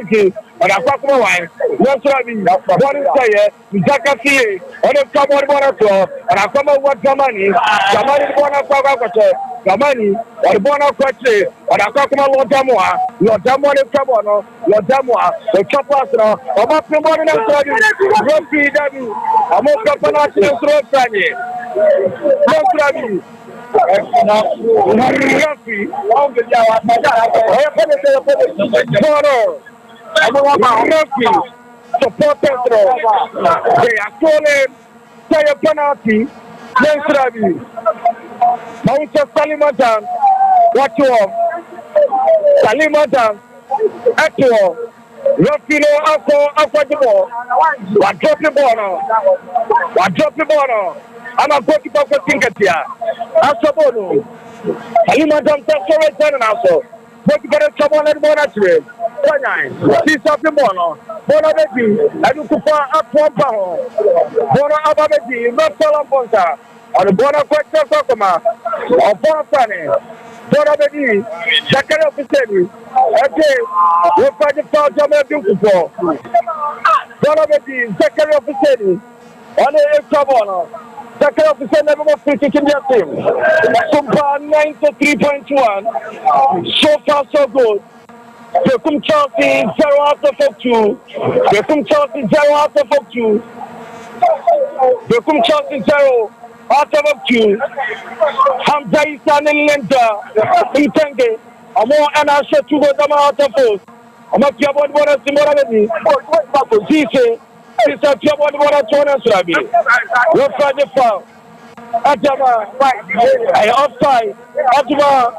and I talk my wife. What's Ravi? What is say? Zaka Fee, and a come on Bonator, and I come up with Zamani, Zamani Bonator, Zamani, or Bonator, and I talk about Lord Damoa, Lord Damoa, Lord Damoa, the Chopper, I'm up to morning and study, Rumpy Daddy, I'm up to Panati, Lord Ravi. Supporters, they are calling say a penalty. Salimadan, what you want? Salimadan, actual. Rafino, after the ball. What drop the ball now? What drop the ball now? I'm a goalkeeper for Tinkatia. Asabono. Salimadan, that's already done also. But you got a trouble at Bonatry. She's up the ball. Bonabetti, I do up one power. Bonabetti, not Salamonta. On the border question, Sokoma, or Bonafani, Bonabetti, second officer, okay, we'll find the power to make you for Bonabetti, second officer, on the Extrabono, second officer never was free in their team. Sompa 93.1, so far so good. Berekum Chelsea 0 out of 2. Berekum Chelsea 0 out of 2. Berekum Chelsea 0 out of 2. Hamza Issa Nilenda Intenge. Amo ana she 2 go out of 4. Amo pia bod bona simora bedi. Sise pia bod bona tona surabi. Refa de foul. Ajama, offside. Ajama,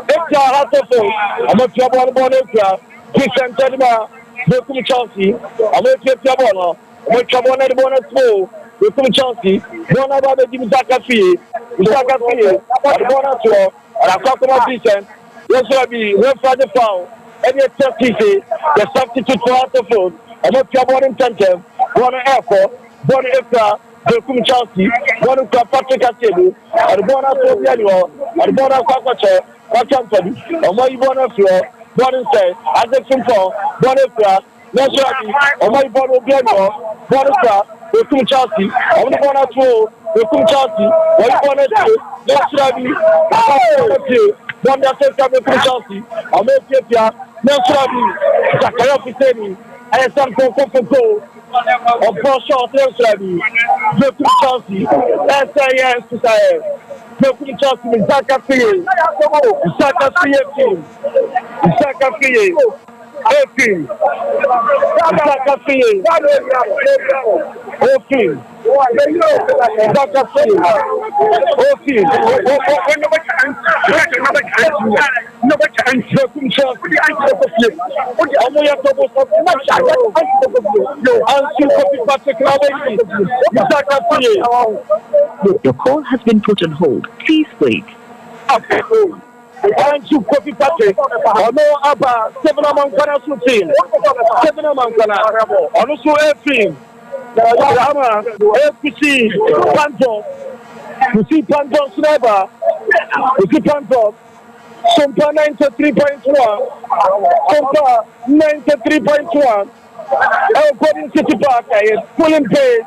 extra out of 4. I'm a trouble on extra. Christian Tedma, Berekum Chelsea. I'm a trouble. I'm a trouble on the bonus small. Berekum Chelsea. One of the Zaka Fee. Zaka Fee. I'm bonus and I talk about Christian. Yes, I'll be refer the foul. Any substitute, the substitute for out of 4. I'm a trouble in Tentem. One airport. One extra. Berekum Chelsea, one of Patrick Atebu, and one of Tobiano, and one of Quapache, or Company, or my one of your, one is say, as a simple, one of your, naturally, or my one of Biano, one of Berekum Chelsea, or one of two, Berekum Chelsea, one of two, naturally, one that says Berekum Chelsea, or maybe naturally, Zakaria Pisani, and some goal. Of course, short naturally. Berekum Chelsea, SAS to say. Berekum Chelsea, Zaka Fee, Zaka Fee team, Zaka Fee, team, Zaka Fee, team, Zaka Fee, Your call has been put on hold. Please wait. Thank you, Kofi Patrick. Ono Abba, 7 among Kanasutin, 7 among Kana, also Efim, Rama, FPC, Panto, you see Panto Sneba, you see Panto, Sompa 93.1, Sompa 93.1, Golden City Park, pulling pace,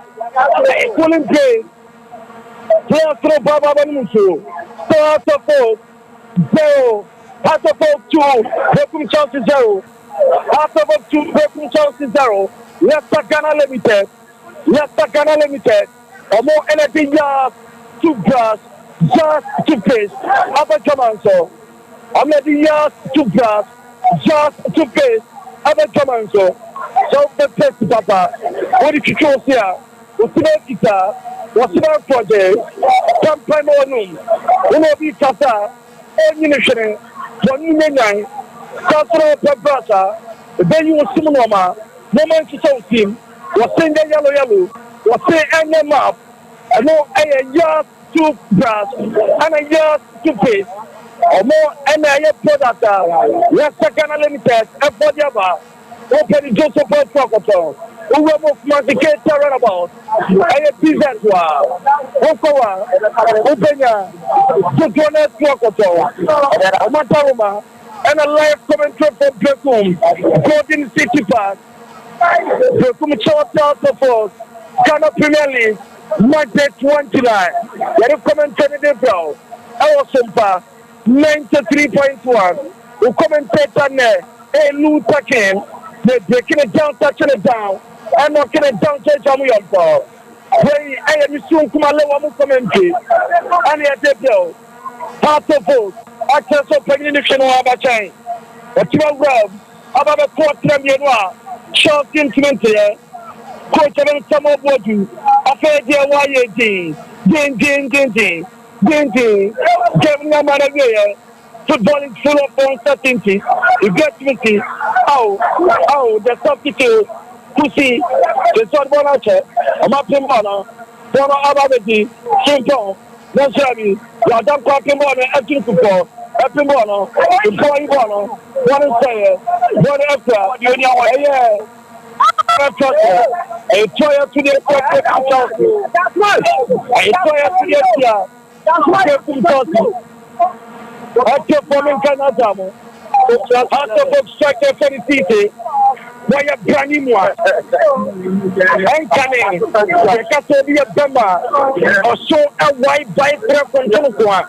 players throw Baba Banusu, so out of 4. 0. Out of 2, Berekum Chelsea 0. Out of 2, Berekum Chelsea 0. Leicester Ghana Limited. Or more anything yards, 2 brass, just 2 pace. Other Jamanso. Or maybe yards, 2 brass, just 2 pace. Other Jamanso. So the test, Papa. What did you choose here? What's the guitar? What's the project? Campaign or noon. Who will be Tata? Ammunition, one million, Castro Pebrasa, then you will see Mama, Moment to show him, was saying the yellow, was saying any map, and no a yard to brass, and a yard to face, or more and a product, Leicester Ghana Limited, and for the other, open Joseph Procoto, Uwe mo kumazike runabout. Aye business wa. Okowa. Upenya. Tutone tuakoto. Omataruma. And a live commentary from Berekum. Golden City Park. Berekum Chawata to Force. Ghana Premier League. Monday 29. Yari commentary de bro. Our Sompa 93.1. The commentator there, Elu Takin, they're breaking it down, touching it down, and knocking it down, touching it down. Where I am soon come along with commentary, and yet they go. Part of vote, access of recognition of Abachay. But you are Rob, about a quarter of your short intimate, coach of some of what you, a fair dear YAD, Ding, giving a man away. Football is full of uncertainty. You get me see the substitute pussy the third ball out there. I'm up in Bono Ababeti, Simple, Nasabi, Radam Quapping Bono, Epton Football, Epton Bono, Employee Bono, one say, one extra, yeah. A toy to the that's right. A toy to the that's right. After forming Canada, after book striker for the city, why a brand new one? And Canning, the Catholic Bema, or so a white bike from Tunqua.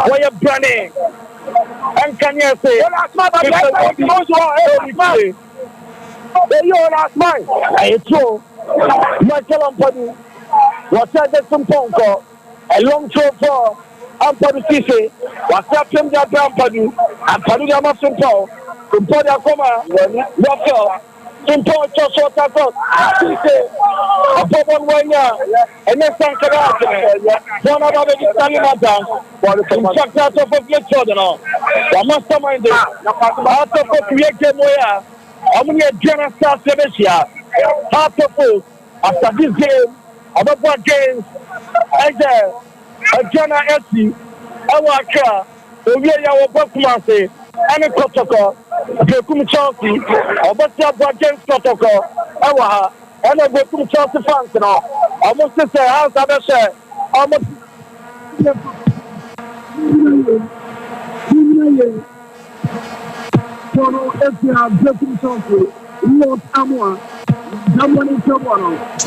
Why a brand new? And can you say, last night, I told Michael Ampadu, what I did some phone call, a long show for. Ampadu Sise, wasapem ya Ampadu, Ampadu ya Sompa, Sompa ya Koma, Wafel, Sompa Choso Tato, Sise, Apobon Wanya, and then Sankara, one of the Salimata, for the constructor of the children. The mastermind, after for creating Moya, Amunia General Star Sebesia, after this game, about what games, and Jana FC, our car, we are our Bokumase, and a protocol, Berekum Chelsea, or Batia James protocol, our, and a Berekum Chelsea fans, and all. Almost to say, how's that share? Almost. Berekum Chelsea, Lord Amwa,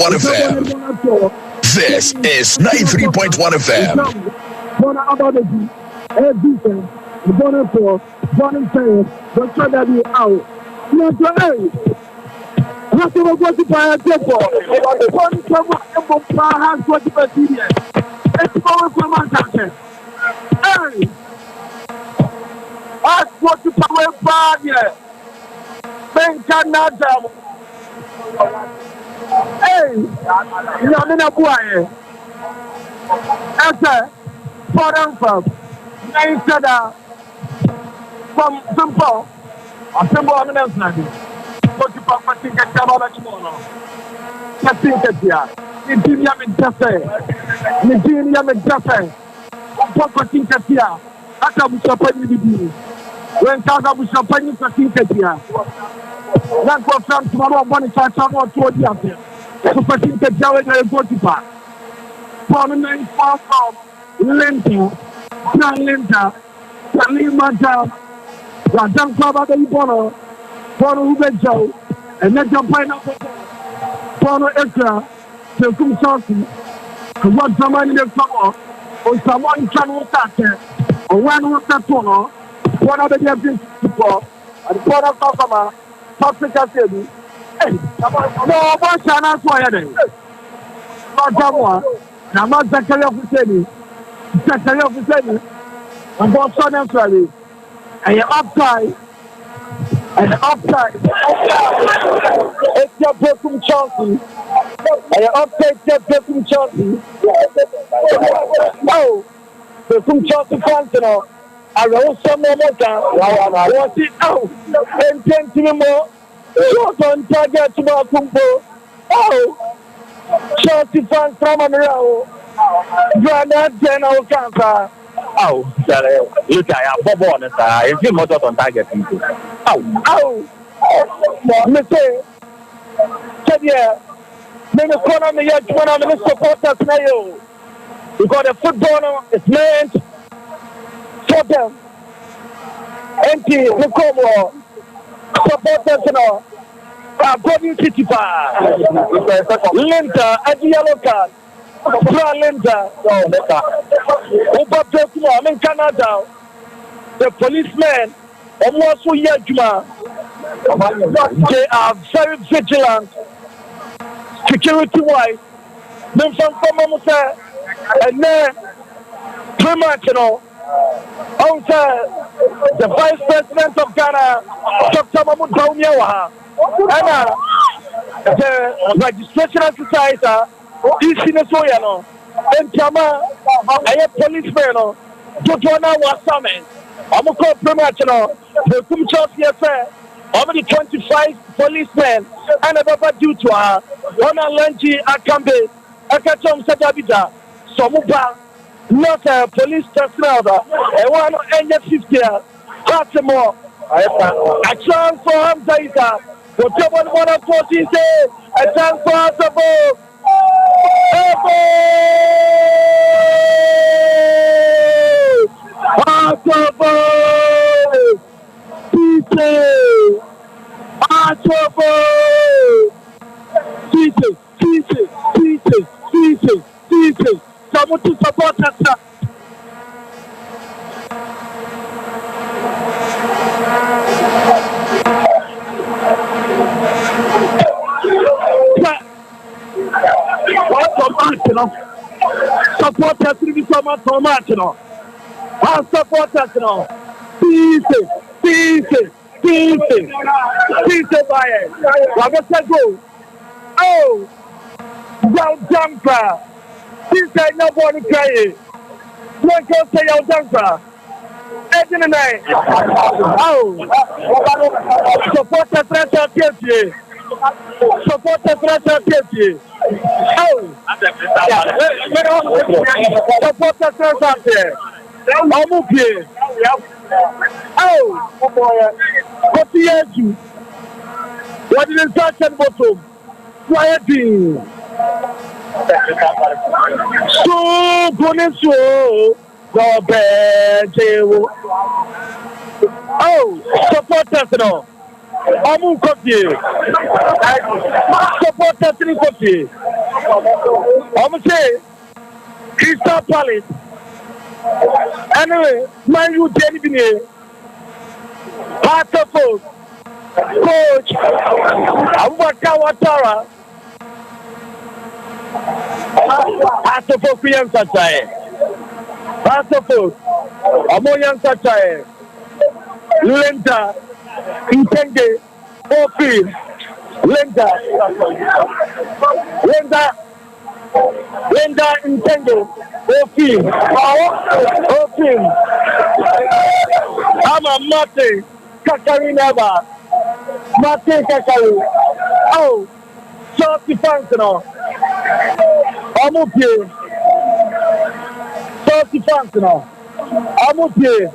One FM. This is 93.1 FM. Hey, Yamina Buaye. After foreign from Nigeria from Sompa, a symbol of an Nazi. What you papa think at Kababachimono? Katinkatia, Nigeria Mendafe, Nigeria Mendafe, Papa Tinkatia, Akabushapani, when Kagabushapani Katinkatia. That was from tomorrow morning, someone told you up there. So, for him to tell it, I go to park. Prominent from Lenta, Grand Lenta, Salimata, Radam Club the Bono, Bono Ubejo, and then jump pineapple, Bono Extra, Berekum Chelsea, and what someone in the summer, or someone can walk out there, or one walk that Bono, one of the Japanese people, and Bono customer. Africa said, hey, no, one channel for you. Not someone. Now, not Zachary of the Zachary of the and both son and Charlie. And you're upside. And upside. It's your Berekum Chelsea. And you're upside, your Berekum Chelsea. Oh, Berekum Chelsea fans, you know. I wrote some more was it out and 10 more short on target to Kumpo. Oh, Chelsea fans from Amaro, Granada General Cancer. Oh, look, I have Bob on it. I feel more on target. Oh, Mr. yeah, many corner me yet one of the supporters now. Because the football is meant for them. And the Como supporters now are going to City Park. Linda and the yellow card. Linda, I'm in Canada. The policemen, almost they are very vigilant, security-wise. Then from say, and then pretty much, also the Vice President of Ghana, Dr. Mahmoud Bawumia, and the registration exercise. This in the soil, and Jama, I have policemen, don't was summoned. I'm a call pretty much, Berekum Chelsea affair. How many 25 policemen and a papa due to her? One Lanji Akambe, Akatom Sadabida, Sompa, not a police personnel, and one and 50 more. A chance for him, Zaita, whatever one of 40 say, a chance for us above. Someone to support us. Supporters to be so much for Martino. Our supporters now. Peace, by it. Let's go. Oh, well done, this ain't nobody crying. One can say, oh, done, Edin and I. Oh, supporters, let's get you. Supporters, let's get you. Oh, supporters, let's get you. I'm up here. Oh, what do you? What did you touch at bottom? Quiet. So, going to go bed. Oh, supporters, no. I'm up here. Supporters, in here. I'm saying, Crystal Palace. Anyway, man, you didn't even hear. Part of coach, Watara. Part of Korean Satai. Part of Amoyan Satai. Linda, Intende, Ofi, Linda Intende. Ofi. I'm a Mate Kakari Naba. Mate Kakari. Oh, Chelsea fans now. I'm up here. Chelsea fans now. I'm up here.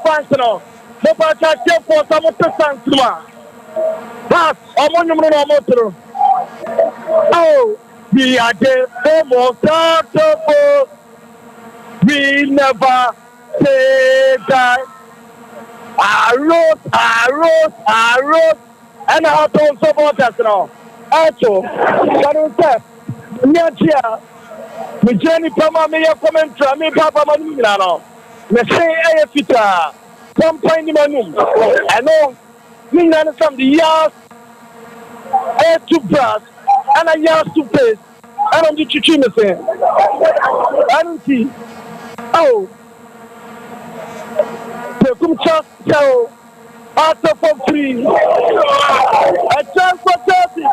Fans now. Nobody can tell for some of the fans now. Pass. I'm on your motor. Oh. We are the most comfortable. We never say that. I wrote, and I don't support us now. Also, what is that? Niatia, me Jenny Pama, me a comment, me Papa Manino. Me say, I fita. Some point in my room. I know, me none some the years, air to brass. And I used to face, and I'm the chicken saying, I don't see. Oh, Berekum so after for free. A chance for Chelsea.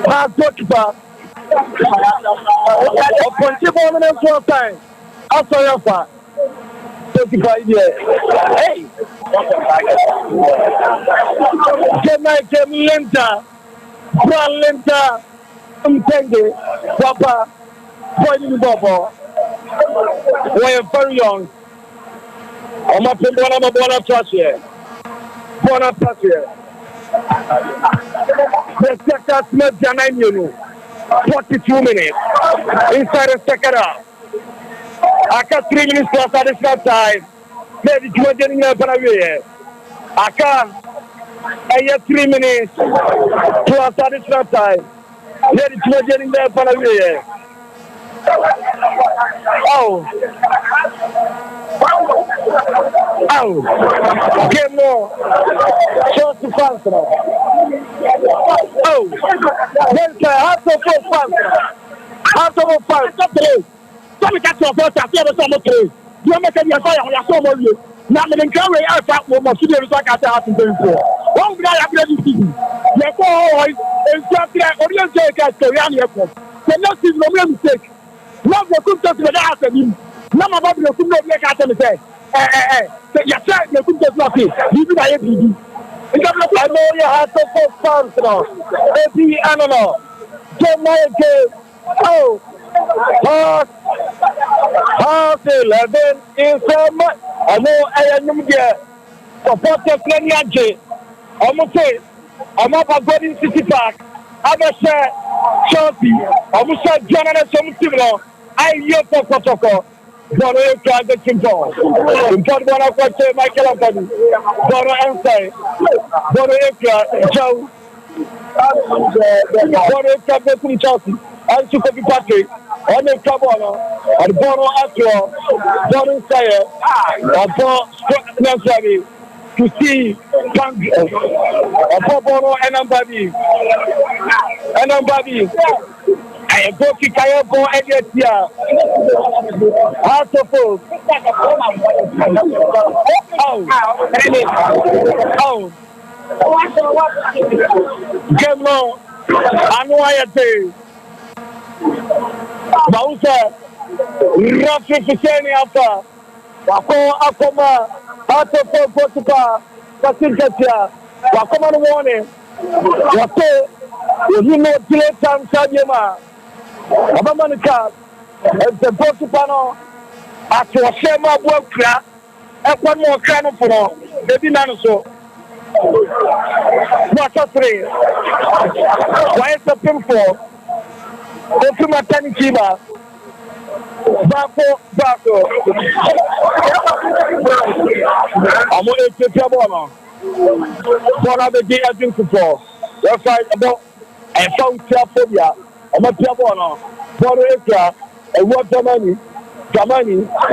I got back. Upon 2 minutes one time. I saw your far. 35 years. Hey, get me Linda. Linda, Mtenge, Papa, pointing Bobo. We are very young. I'm up in one of the trash here. Bona Passia. The second Smith Janine, 42 minutes inside the second half. I got 3 minutes plus additional time. Maybe you are getting up and away. I can. I have 3 minutes plus additional time. Maybe you are getting up and away. Oh. Oh. Get more. Just to fans. Oh. Then half of 4 fans. Half of 4 fans. Some catch your first after some okay. You make a fire on your summer. Now, the carry I found one more studio like I have to do for. One guy I've ready to see. Your boy is just there. Orion Jake at Korean Airport. The next is no mistake. Love the cook to the house of him. None of us will not make out and say, your child, you could just not it. You do my APD. I know you have to put fans now. Maybe, I don't know. Don't mind it. Oh. Half 11 in some. I know I am here. Supporters plenty of J. I'm okay. I'm up at Golden City Park. I'm a share Chelsea. I'm a share John and some similar. I hear for protocol. Bono can get him down. Important one of what Michael Anthony. Bono answer. Bono Joe. Bono can get him Chelsea. And to copy Patrick. On the Cabana, and Bono Atro, Bono Sayer, and Bono to see Bono and Ambabi. And Ambabi. I go to Kayabo Egetia. Out of food. Game on. I know I say. Bausa Rafi Fuseni Alpha Wako Akoma Atofo Potupa Pasinkatia Wakoma warning Wako you know delay time Sadiyama Abamanika and the Potupano at your Shema Bokra and one more kind of for baby Nanoso. What's up 3? Why is the pin for? Open my penny chiba. Bako. I'm going to take a bomb. Bona the day I drink for. That's right about I found phobia. I'm a piabona. Bona Ekra, and what Gamani,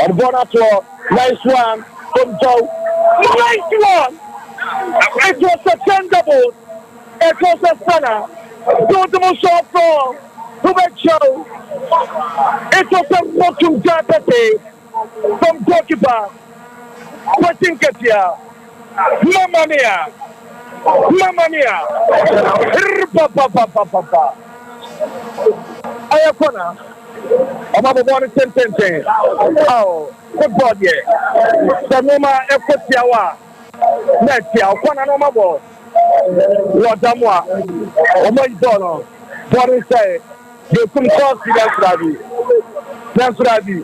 and Bona to nice one from Joe. Nice one! It was a sendable. It was a stunner. Go to my shop for. Show. It was a bottom deputy from goalkeeper. Patinkatia. Mamma mia. Ayakona. I'm about 110. Oh, good body. The Noma Ekotiawa. Netia, Kona no Mabo. Rodamwa. Oh my God. What is it? Berekum that's Rabi.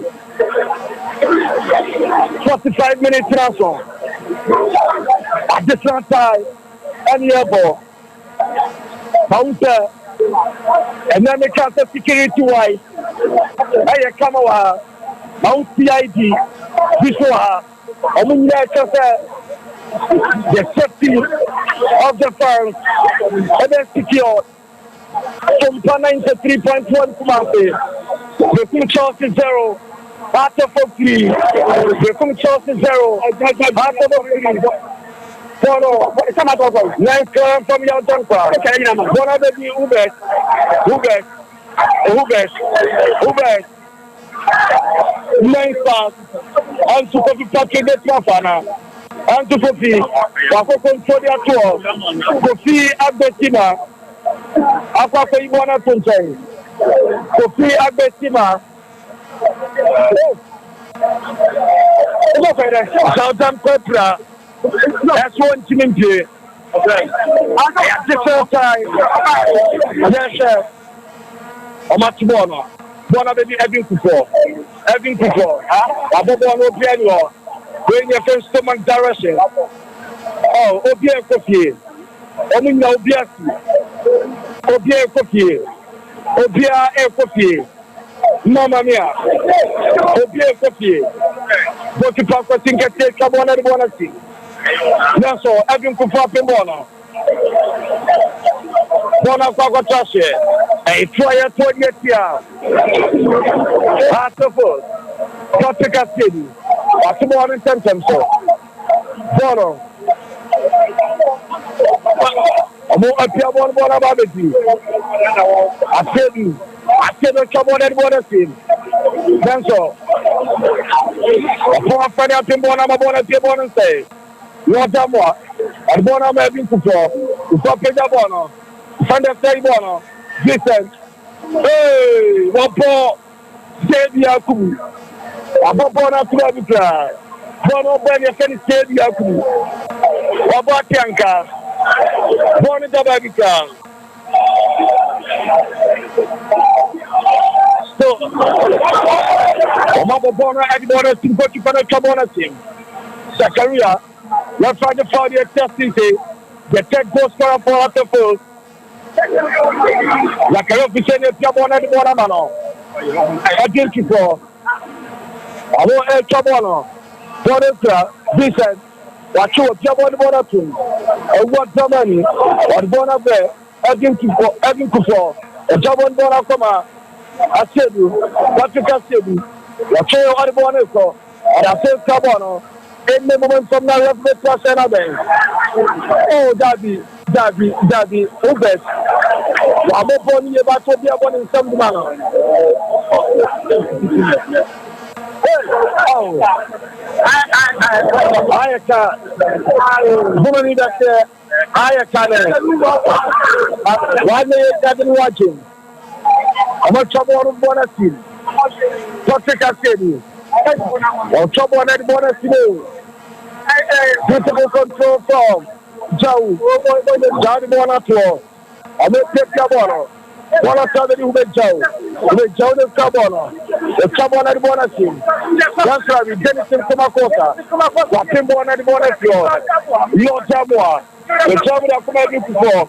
45 minutes transfer. At the same time, any ball. Bouncer. And then the cancer security wise. I come over. Mount CID. Before I mean, the safety of the firm. And then secured. Sompa 93.1 Kumasi. Berekum Chelsea 0. After 3. Berekum Chelsea 0. After 3. Bono. Nice from your Sompa. Bono baby Ubes. Nice pass. And to copy Patrick Desmafana. And to copy. Wako control their tour. Kofi Abbetima. Apa Ibona Tunchai. Kofi Abbetima. Southern Copra. That's one team in play. At the same time, yes, sir. Omatibono. Bona baby Evin Kupo. Above one of Piano. When your first stomach direction. Oh, Obia Coffee. Only no Obia Coffee. Obia Coffee. Mamma mia. Obia Coffee. What you talk about? Think I take a one and one to see. That's all. I've been confirmed Bona. Bona Quacotashe. A trial 20 years. Heart of us. Patrick City. What's the morning sentence? Bono. I'm going to be one more about it. I said, come on and one of them. That's all. I'm going to be one and say, Lord Damoa, and Bona may be to fall. To stop in the Bono. Sunday say Bono. Listen. Hey, one more. Say Berekum. I'm Bona to have it. Bono Benny can say Berekum. About Yanka. Born in the Babika. So, Omaba Bona and Bona to go to Panacabona team. Zakaria, let's find the 40 testing day. The tech goes for a the field. Zakaria Vicente Piabona and Bonamano. Against you for. I want El Chabono. Bonita, Vincent. Watch you, Piabona Bonatum. And what the money? Or Bona Bear, against you for, a Jabon Bonacoma. I said you, what you can say. Watch you, what Bonaco. And I said Cabono. In the moment from now, let's make us another. Oh, Daddy, Ubet. I'm upon you about to be upon in some manner. Oh, I can't. Woman, that's I can't. Why they doesn't watch him? I'm a trouble on Bonacin. Patrick City. Or trouble on Bonacin. Principal control from Johnny Bonato. I'm going to take Cabono. One of the who made Joe. The Jonas Cabono. The Cabon at Bonasim. That's right, Denison Kumakota. Watimbo and Bonatio. Lord Jamoa. The job that come out before.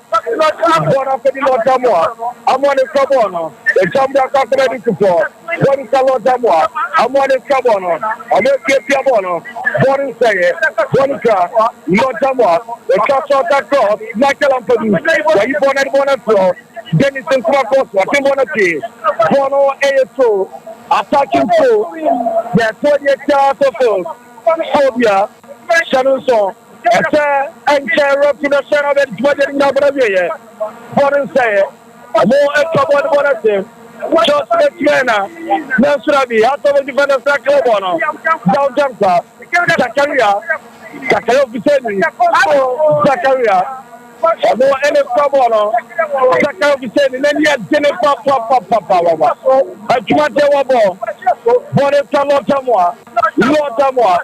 One after the Lord Jamoa. I'm on the Cabono. The job that come out before. What is the Lord Jamoa? I'm on the Cabono. I'm going to get Cabono. What is it? One car. Lord Jamoa. The castle that cross. Michael Anthony. Where you born at Bonatio. Denison Kumakos, Watimbo, Bono ASO, attacking to the 20th chart of Phobia, Shannon, and Terror to the Shadow of Dwelling Nabravia. Bono say, a more excellent Bonatim, just Mena, Nasrabi, out of the defender Sacrobono, down Jampa, Zakaria, Zakaria. No any problem. Zakaria Vicente, then you had dinner papa. I can't tell what but it's a lot of more. Lot of more.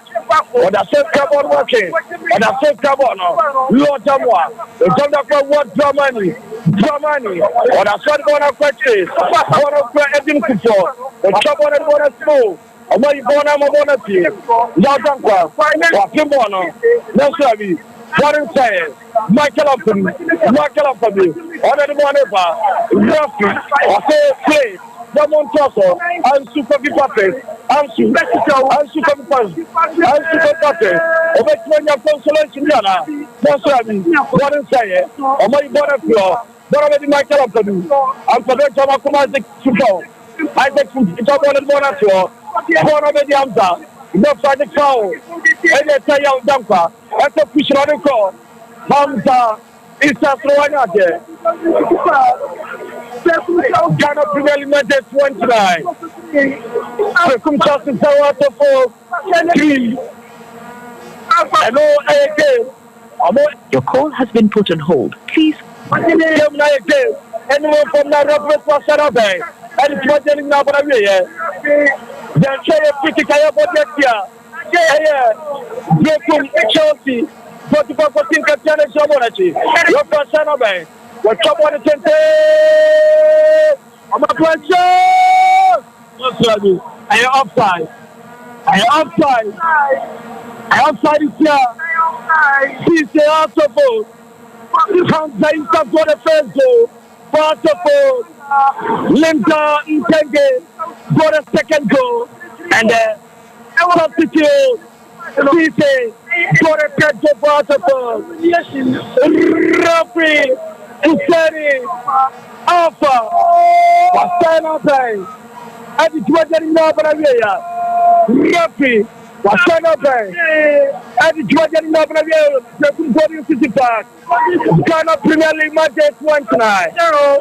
Or the same carbon working. Or the same carbon. Lot of more. The doctor what Germany. Or the same one of purchase. One of everything before. The trouble and one of school. I'm going to go on a team. Yadanka. Or Kimbono. No service. What is saying? Michael Anthony, already one ever, Ruffy, or say play, Ramon Tosso, and Super Pipapes, and Super Pipapes, over 20 consolation, Yana, what is saying? Or my border floor, but already Michael Anthony, and for the Jamakumazik to go. I take from the top on the border floor, one of the Amza. No fighting foul. And they tell you, Dampa, that's a push on the call. Hamza is just throwing out there. Ghana Premier League 29. Berekum just in out of 3. Hello, again. Your call has been put on hold. Please. Anyone from that reference was set up there. And it's not getting now, but I'm here. Then say a pretty kind of next year. Berekum Chelsea. 44% captain of Somonachi. Your first son of mine. What's up on the 10? I'm a question. What's up? I am offside. I am offside. I am offside this year. Cisse out of both. Hamza Issa for the first goal. Out of both. Linda Ntenge for the second goal. And substitute Cisse for the third goal out of both. Referee Useni Alpha was time out time. And it's what they're now for a year. Referee was time out time. And it's what they're now for a year. The City Park. Ghana Premier League match day 29.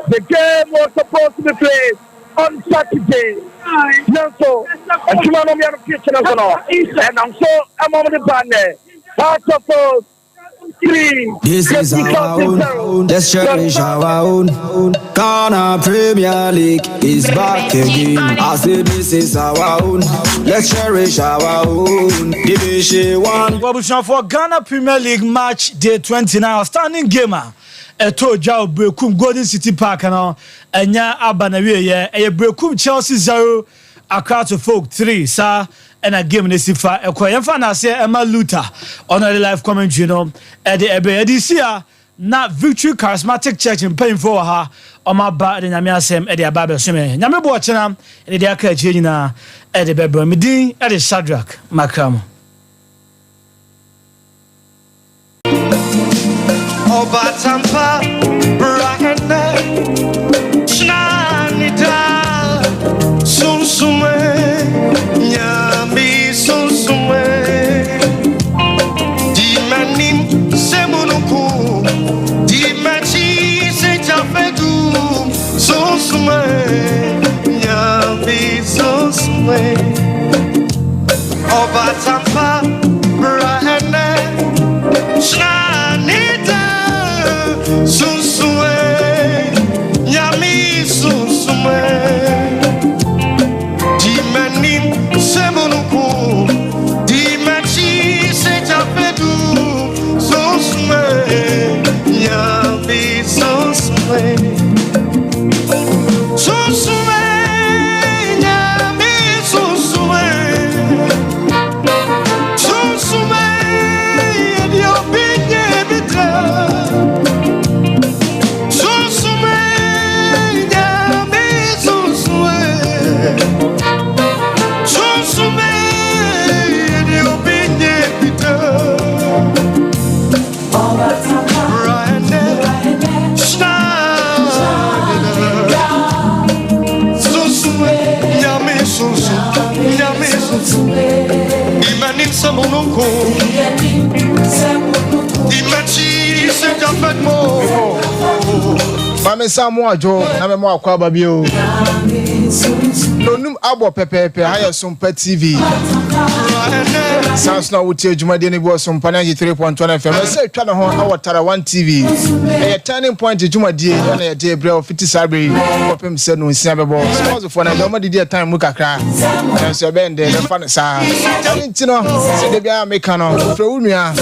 The game was supposed to be played on Saturday. So, and I'm on the banner. Part of those. This is our own, let's cherish our own. Ghana Premier League is back again. I say this is our own, let's cherish our own. Division 1. Well, for Ghana Premier League match day 29, standing gamer. Eto Jao Berekum Golden City Park and enya abanawe ye Berekum Chelsea 0 Accra to Folk 3 sir. And a game in the Sifa, a Koyan na say Emma Luther on the live commentary, no, at the Ebedisia, not Victory Charismatic Church in paying for her on my bad and Yamiasem at the Ababa Sime. Yamabu Wachana, and the Akachina at the Bebo Midi at the Shadrach Macam. Obatampa, Brahana, Shanita, Sunsume. Nyami sunsume di manim semunuku di machi se chafedu sunsume nyami sunsume obatampa brahana shanita sunsume nyami sunsume Semonuku di machi se chafedu sosme nyabi sosme sosme nyabi sosme sosme dio binye bitra sosme nyabi sosme Imanin Samonoko Imachi Sekafetmo Mame Samoa Jo, Name Moa Kwaba Bio. No num abo pepepe higher Sompa TV. Sounds now with you, Jumadini was on 93.1 FM. I say, Tana our Tarawan TV. A turning point to Jumadi and a day brew of 50 Sabri. Popim said no Sababo. Sponsor for an Domadi dear time Mukaka. And so Ben, the fun is telling Tino, said the Mekano, Frunia,